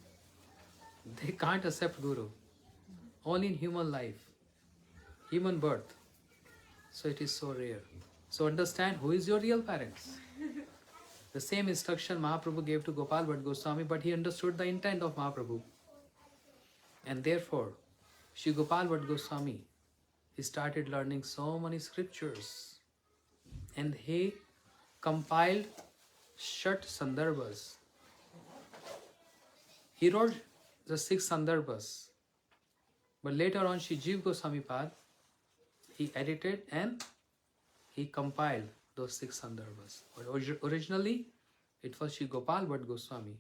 they can't accept Guru. Only in human life, human birth. So it is so rare. So understand who is your real parents. The same instruction Mahaprabhu gave to Gopal Bhatt Goswami, but he understood the intent of Mahaprabhu. And therefore, Shri Gopal Bhatt Goswami, he started learning so many scriptures. And he compiled Shat Sandarbhas. He wrote the 6 Sandarbhas. But later on, Shri Jiva Goswami Pad, he edited and he compiled those 6 Sandarbhas. But originally, It was Shri Gopal Bhatt Goswami.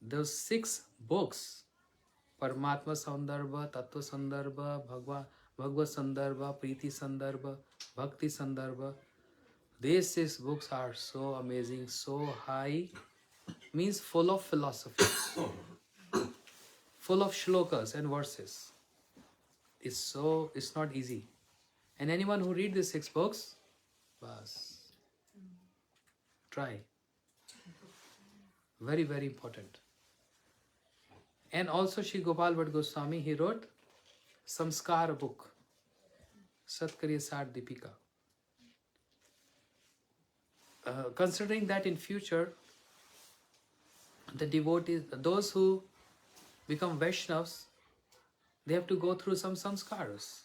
Those 6 books, Paramatma Sandarbha, Tattva Sandarbha, Bhagavad Sandarbha, Preeti Sandarbha, Bhakti Sandarbha, these 6 books are so amazing, so high, means full of philosophy, full of shlokas and verses. It's not easy. And anyone who read these 6 books, bas, try. Very, very important. And also Shri Gopal Bhatt Goswami, he wrote Samskara book, Satkariya Sar Deepika. Considering that in future, the devotees, those who become Vaishnavas, they have to go through some samskaras.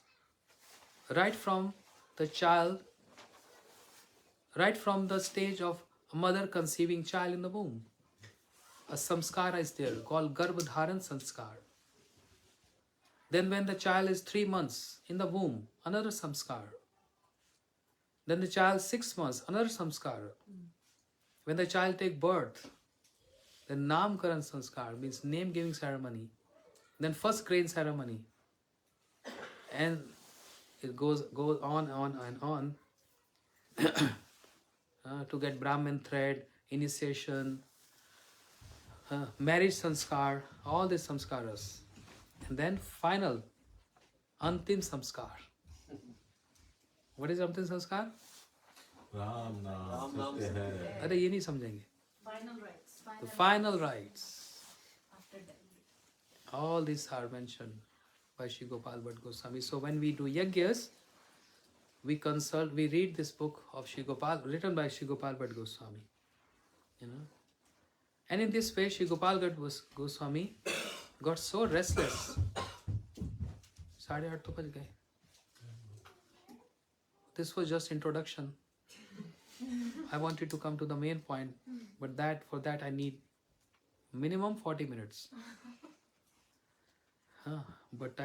Right from the child, right from the stage of a mother conceiving child in the womb. A samskara is there called Garbhadharan Sanskar. Then when the child is 3 months in the womb, another samskar. Then the child 6 months, another samskar. When the child take birth, the Namkaran Sanskar means name giving ceremony. Then first grain ceremony. And it goes on and on to get Brahmin thread, initiation, marriage sanskar, all these samskaras. And then final, Antim Samskar. What is Antim Samskar? Ram Naam Naam Satya Hai. अरे ये नहीं समझेंगे. Final rites. The final rites. After death. All these are mentioned by Shri Gopal Bhatt Goswami. So when we do yagyas, we read this book of Shri Gopal, written by Shri Gopal Bhatt Goswami. You know. And in this way, Shri Gopal Bhatt Goswami got so restless. 8:30 to baj gaye. This was just introduction. I wanted to come to the main point, but for that I need minimum 40 minutes. But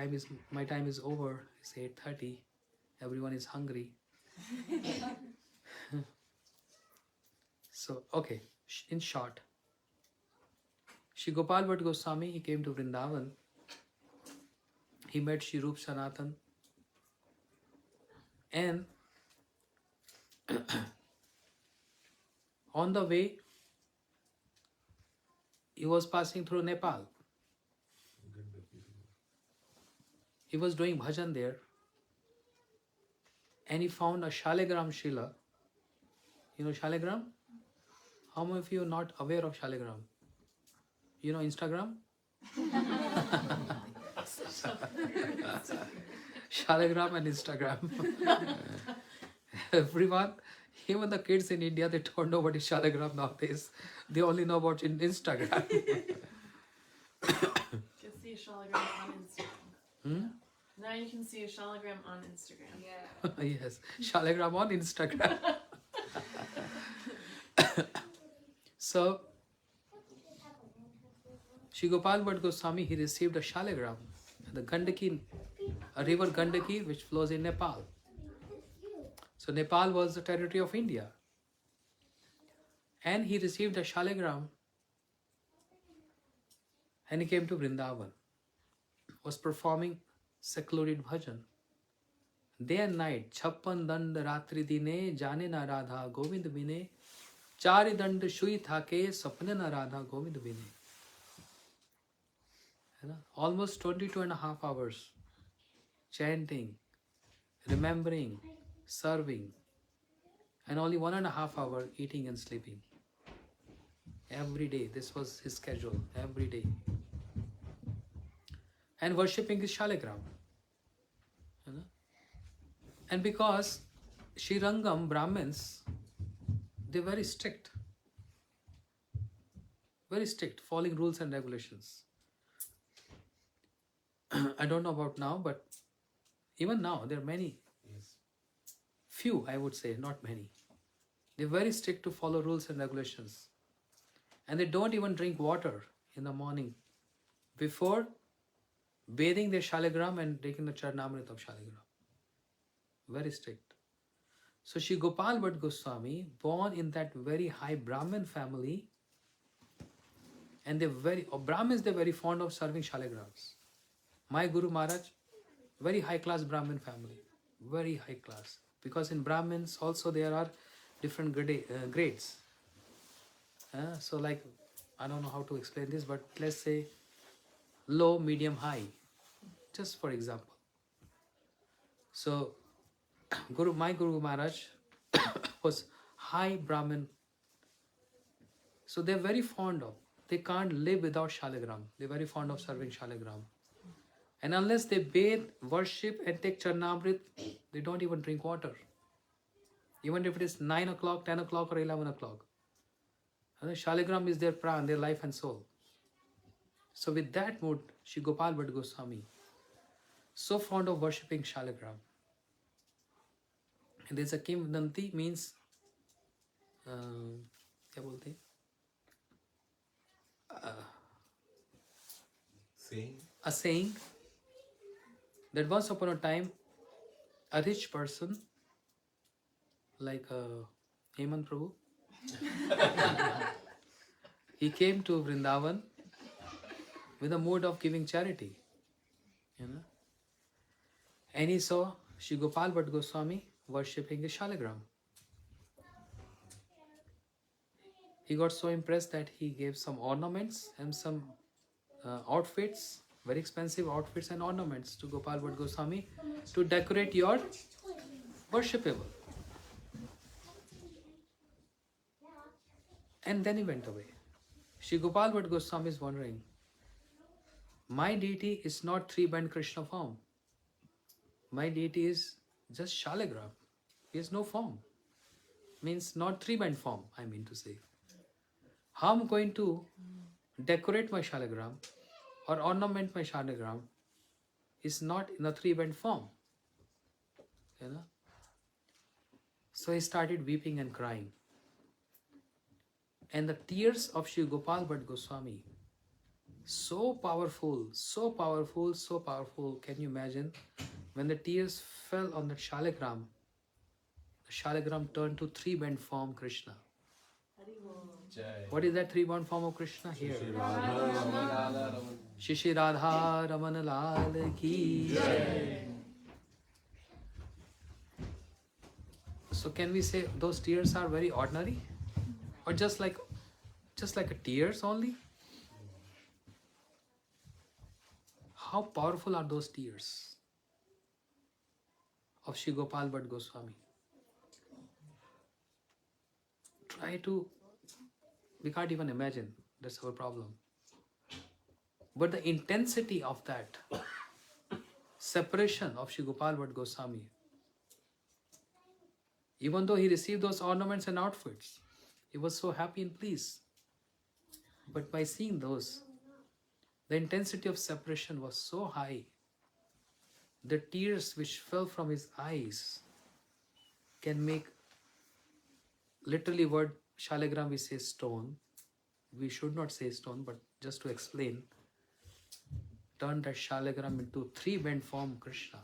my time is over. It's 8:30. Everyone is hungry. So, okay, in short, Shri Gopal Bhatt Goswami, he came to Vrindavan. He met Shri Rup Sanatan. And on the way, he was passing through Nepal. He was doing bhajan there. And he found a Shaligram Shila. You know Shaligram? How many of you are not aware of Shaligram? You know Instagram? Shaligram and Instagram. Everyone, even the kids in India, they don't know what is Shaligram nowadays. They only know about Instagram. You can see a Shalagram on Instagram. Now you can see a Shalagram on Instagram. Yeah. Yes, Shaligram on Instagram. So, Shri Gopal Bhatt Goswami, he received a Shaligram, the Gandaki, a river Gandaki which flows in Nepal. So Nepal was the territory of India. And he received a Shaligram and he came to Vrindavan, was performing secluded bhajan. Day and night, Chappan Dand Ratri Dine, Jane na Radha Govind Bine, Chari Dand Shui Thake, Sapne na Radha Govind Bine. Almost 22.5 hours chanting, remembering, serving, and only 1.5 hour eating and sleeping. Every day, this was his schedule, every day. And worshipping his Shaligram. And because Srirangam Brahmins, they're very strict, following rules and regulations. I don't know about now, but even now, there are many. Yes. Few, I would say, not many. They're very strict to follow rules and regulations. And they don't even drink water in the morning before bathing their Shaligram and taking the Charnamrit of Shaligram. Very strict. So Shri Gopal Bhatt Goswami, born in that very high Brahmin family, and Brahmins, they're very fond of serving shaligrams. My Guru Maharaj, very high class Brahmin family, very high class. Because in Brahmins also there are different grades. So like, I don't know how to explain this, but let's say low, medium, high, just for example. So my Guru Maharaj was high Brahmin. So they're very fond of, they can't live without shaligram. They're very fond of serving shaligram. And unless they bathe, worship and take Charnamrit, they don't even drink water. Even if it is 9 o'clock, 10 o'clock or 11 o'clock. And the shaligram is their pran, their life and soul. So with that mood, Shri Gopal Bhatt Goswami, so fond of worshipping shaligram. And there's a Kimadanti, means क्या बोलते हैं? A saying that once upon a time a rich person like Hemant Prabhu, he came to Vrindavan with a mood of giving charity, and he saw Shri Gopal Bhatt Goswami worshipping the shaligram. He got so impressed that he gave some ornaments and some outfits, very expensive outfits and ornaments to Gopal Bhatt Goswami to decorate your worshipable. And then he went away. Shri Gopal Bhatt Goswami is wondering, my deity is not three-band Krishna form. My deity is just shaligram. He has no form. Means not three-band form, I mean to say. How am I going to decorate my shaligram or ornament my shaligram is not in a three-band form. So he started weeping and crying. And the tears of Shri Gopal Bhatt Goswami, so powerful, so powerful, so powerful. Can you imagine? When the tears fell on the shaligram turned to three-band form Krishna. What is that three-band form of Krishna? Here. Shishi Radha Raman Lal Ki Jai. So can we say those tears are very ordinary? Or just like a tears only? How powerful are those tears of Shri Gopal Bhatt Goswami? We can't even imagine. That's our problem. But the intensity of that separation of Shri Gopal Bhatt Goswami, even though he received those ornaments and outfits, he was so happy and pleased. But by seeing those, the intensity of separation was so high. The tears which fell from his eyes can make, literally word shaligram we say stone. We should not say stone, but just to explain, turn that shaligram into three-band form Krishna,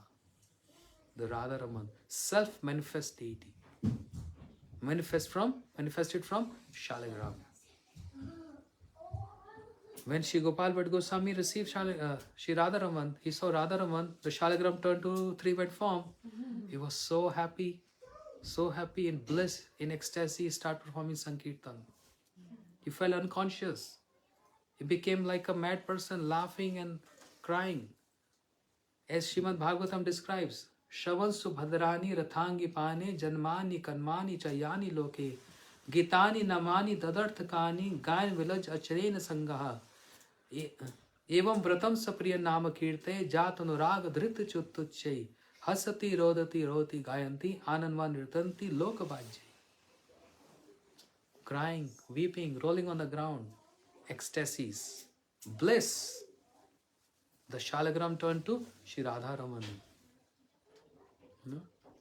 the Radha Raman, self-manifest deity, manifested from shaligram. When Shri Gopal Bhatt Goswami received Shri Radha Raman, he saw Radha Raman, the shaligram turned to three-band form. He was so happy in bliss, in ecstasy, he started performing Sankirtan. He fell unconscious. He became like a mad person, laughing and crying. As Srimad Bhagavatam describes, Shravan Subhadrani Rathangi Pane Janmani Kanmani Chayani Loke Gitani Namani Dadarthakani Gayan Vilaj Acharena Sangaha Evam Vratam Sapriya Nama Kirte Jat Anurag Dhrit Chuttuchai Hasati Rodati Roti Gayanti Ananvan Ritanti Lokabhajai. Crying, weeping, rolling on the ground, ecstasies, bliss. The shaligram turned to Shri Radha Raman.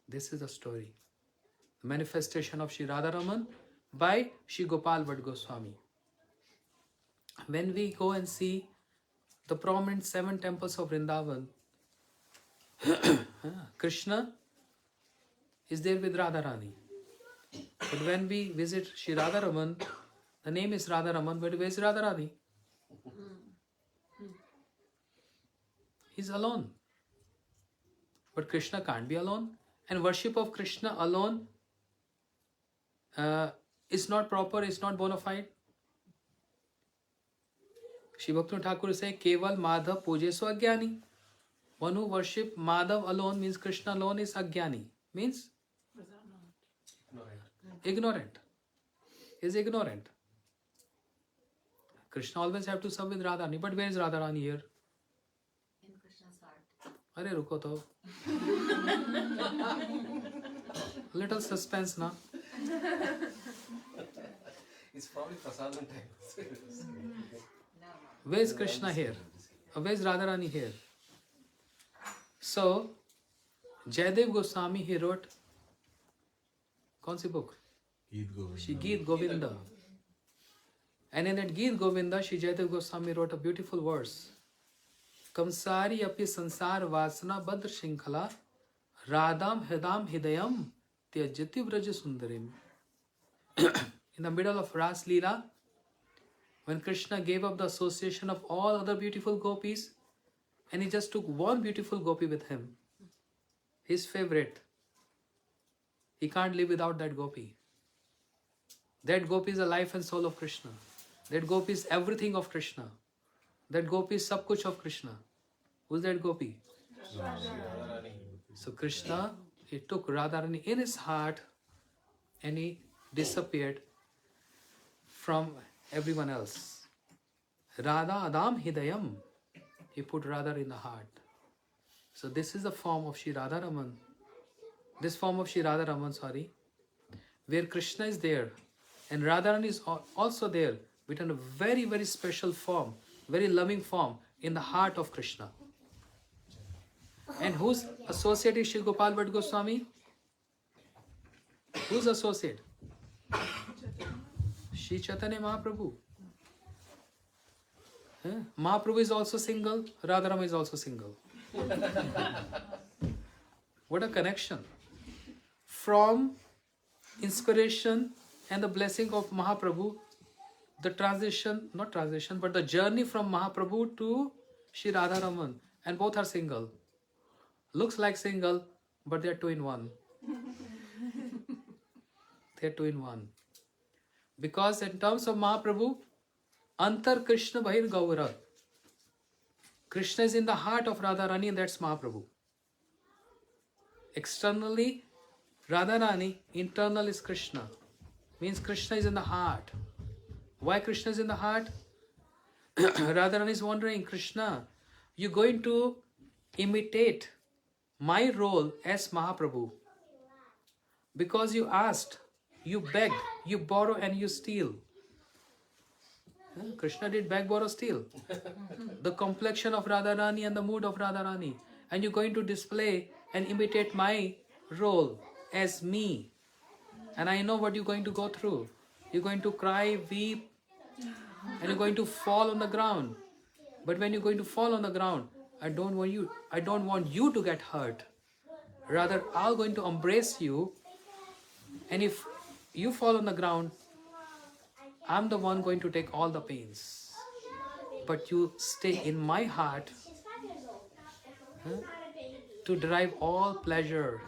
This is the story. The manifestation of Shri Radha Raman by Shri Gopal Bhatt Goswami. When we go and see the prominent 7 temples of Vrindavan, Krishna is there with Radharani. But when we visit Shri Radharaman, the name is Radharaman, but where is Radharani? He's alone. But Krishna can't be alone. And worship of Krishna alone is not proper, is not bona fide. Shri Bhaktivinoda Thakur say, Keval Madhav Pujesu Agyani. One who worship Madhav alone means Krishna alone is Agyani. Means ignorant. Is ignorant. Krishna always have to serve with Radharani. But where is Radharani here? In Krishna's heart. Arey ruko to. Little suspense na. It's probably Prasadam time. Where is Krishna here? Or where is Radharani here? So, Jayadev Goswami, he wrote, kaun si book? Shri Geet Govinda. And in that Geet Govinda, Shri Jayadev Goswami wrote a beautiful verse. Kamsari api sansar vasana badr shinkhala radam hidam hidayam tyajati vraja sundarim. In the middle of Ras Leela, when Krishna gave up the association of all other beautiful gopis, and he just took one beautiful gopi with him, his favorite. He can't live without that gopi. That gopi is the life and soul of Krishna. That gopi is everything of Krishna. That gopi is sab kuch of Krishna. Who's that gopi? So Krishna, he took Radharani in his heart and he disappeared from everyone else. Radha Adam Hidayam. He put Radha in the heart. So this is the form of Shri Radharaman. This form of Shri Radharaman, where Krishna is there and Radharani is also there, but in a very, very special form, very loving form in the heart of Krishna. And whose associate is Shri Gopal Bhatt Goswami? Whose associate? Shri Chaitanya Mahaprabhu. Mahaprabhu is also single, Radharama is also single. What a connection. From inspiration and the blessing of Mahaprabhu, the the journey from Mahaprabhu to Shri Radharaman, and both are single. Looks like single, but they are two in one. They are two in one. Because in terms of Mahaprabhu, Antar Krishna Bahir Gaura. Krishna is in the heart of Radharani, and that's Mahaprabhu. Externally, Radharani, internal is Krishna. Means Krishna is in the heart. Why Krishna is in the heart? Radharani is wondering, Krishna, you're going to imitate my role as Mahaprabhu. Because you asked, you beg, you borrow and you steal. Krishna did beg, borrow, steal. The complexion of Radharani and the mood of Radharani. And you're going to display and imitate my role as me. And I know what you're going to go through. You're going to cry, weep, and you're going to fall on the ground. But when you're going to fall on the ground, I don't want you to get hurt. Rather, I'm going to embrace you. And if you fall on the ground, I'm the one going to take all the pains. But you stay in my heart to derive all pleasure,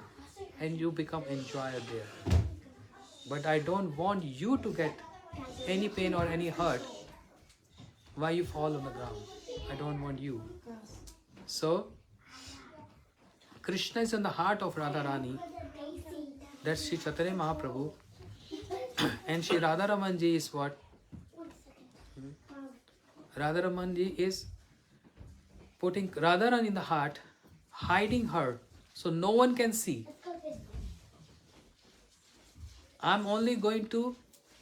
and you become enjoyer there. But I don't want you to get any pain or any hurt while you fall on the ground. I don't want you. So, Krishna is in the heart of Radharani. That's Shri Chaitanya Mahaprabhu. And Shri Radharamanji is what? Radharamanji is putting Radharani in the heart, hiding her so no one can see. I'm only going to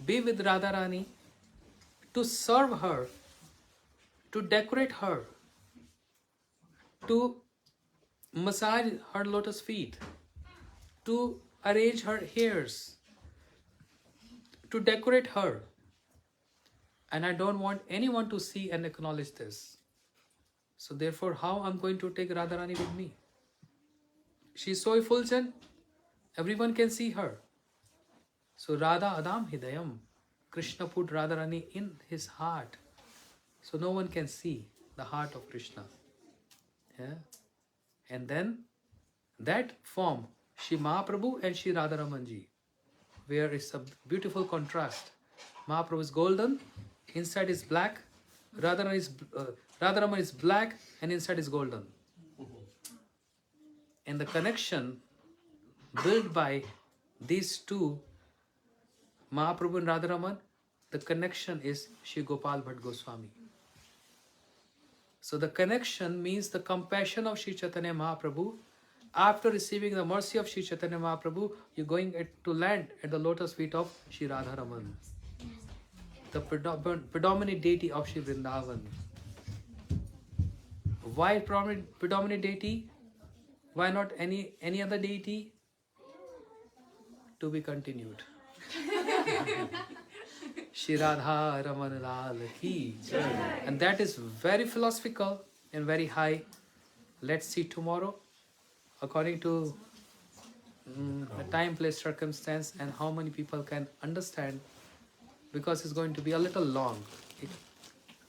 be with Radharani to serve her, to decorate her, to massage her lotus feet, to arrange her hairs, to decorate her. And I don't want anyone to see and acknowledge this. So therefore, how I'm going to take Radharani with me? She's so effulgent, Everyone can see her. So Radha Adam Hidayam. Krishna put Radharani in his heart. So no one can see the heart of Krishna. Yeah. And then that form, Shri Mahaprabhu and Shri Radharamanji, where is a beautiful contrast. Mahaprabhu is golden, inside is black. Radharaman is black and inside is golden. And the connection built by these two, Mahaprabhu and Radharaman, the connection is Shri Gopal Bhatt Goswami. So the connection means the compassion of Shri Chaitanya Mahaprabhu. After receiving the mercy of Shri Chaitanya Mahaprabhu, you're going to land at the lotus feet of Shri Radharaman, the predominant deity of Shri Vrindavan. Why predominant deity? Why not any other deity? To be continued. Shri Radha Raman Lal Ki Jai. And that is very philosophical and very high. Let's see tomorrow, according to the time, place, circumstance, and how many people can understand, because it's going to be a little long.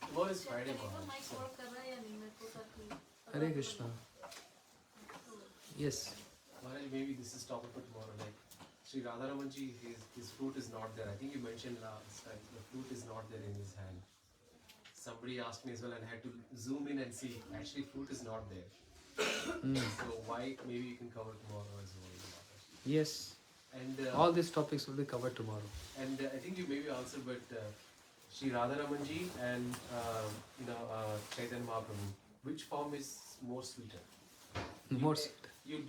Tomorrow is Friday, Maharaj. Hare Krishna. Yes. Maharaj, maybe this is topic for tomorrow. Like Sri Radharamanji, his flute is not there. I think you mentioned last time the flute is not there in his hand. Somebody asked me as well, and I had to zoom in and see. Actually, flute is not there. So why? Maybe you can cover tomorrow as well. Yes. And all these topics will be covered tomorrow. And I think you maybe answered, but Sri Radharamanji and Chaitanya Mahaprabhu, which form is more sweeter? More. You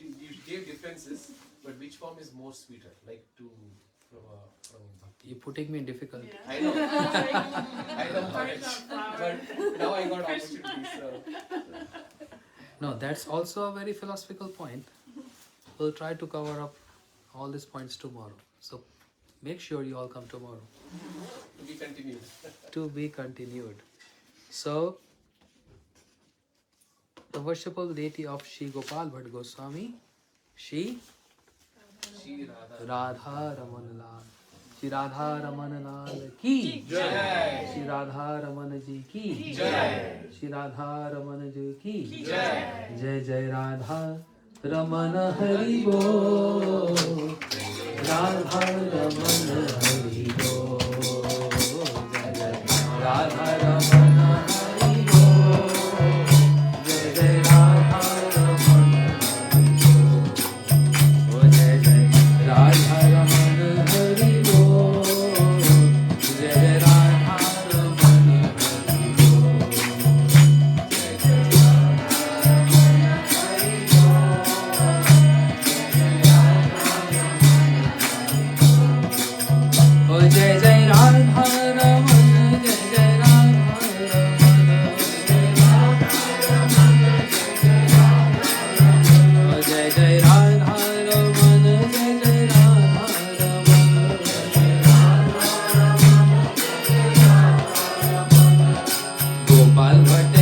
gave differences, but which form is more sweeter? Like from Bhakti. You're putting me in difficulty. Yeah. I know. I know. Heart of flower. But now I got opportunity. So. No, that's also a very philosophical point. We'll try to cover up all these points tomorrow. So make sure you all come tomorrow. To be continued. To be continued. So, the worshipful deity of Shri Gopal Bhatt Goswami, Shri Shri Radha Raman Lal. Shri Radha Raman Lal Ki Jai. Shri Radha Raman Ji Ki Jai. Shri Radha Raman Ji Ki Jai. Jai Jai Radha Raman Hari Bol. Radha Raman Hari Bol. Jai Jai Radha Raman Hari Bol. Jai Jai Radha Raman Hari Bol. Oh Jai Jai Radha Raman Hari Bol. Jai Jai Radha Raman Hari Bol. Jai Jai Oh Jai Jai Radha Raman, Jai Jai Radha Raman. Oh Jai Jai Radha Raman, Jai Jai Radha Raman. Gopal Bhatt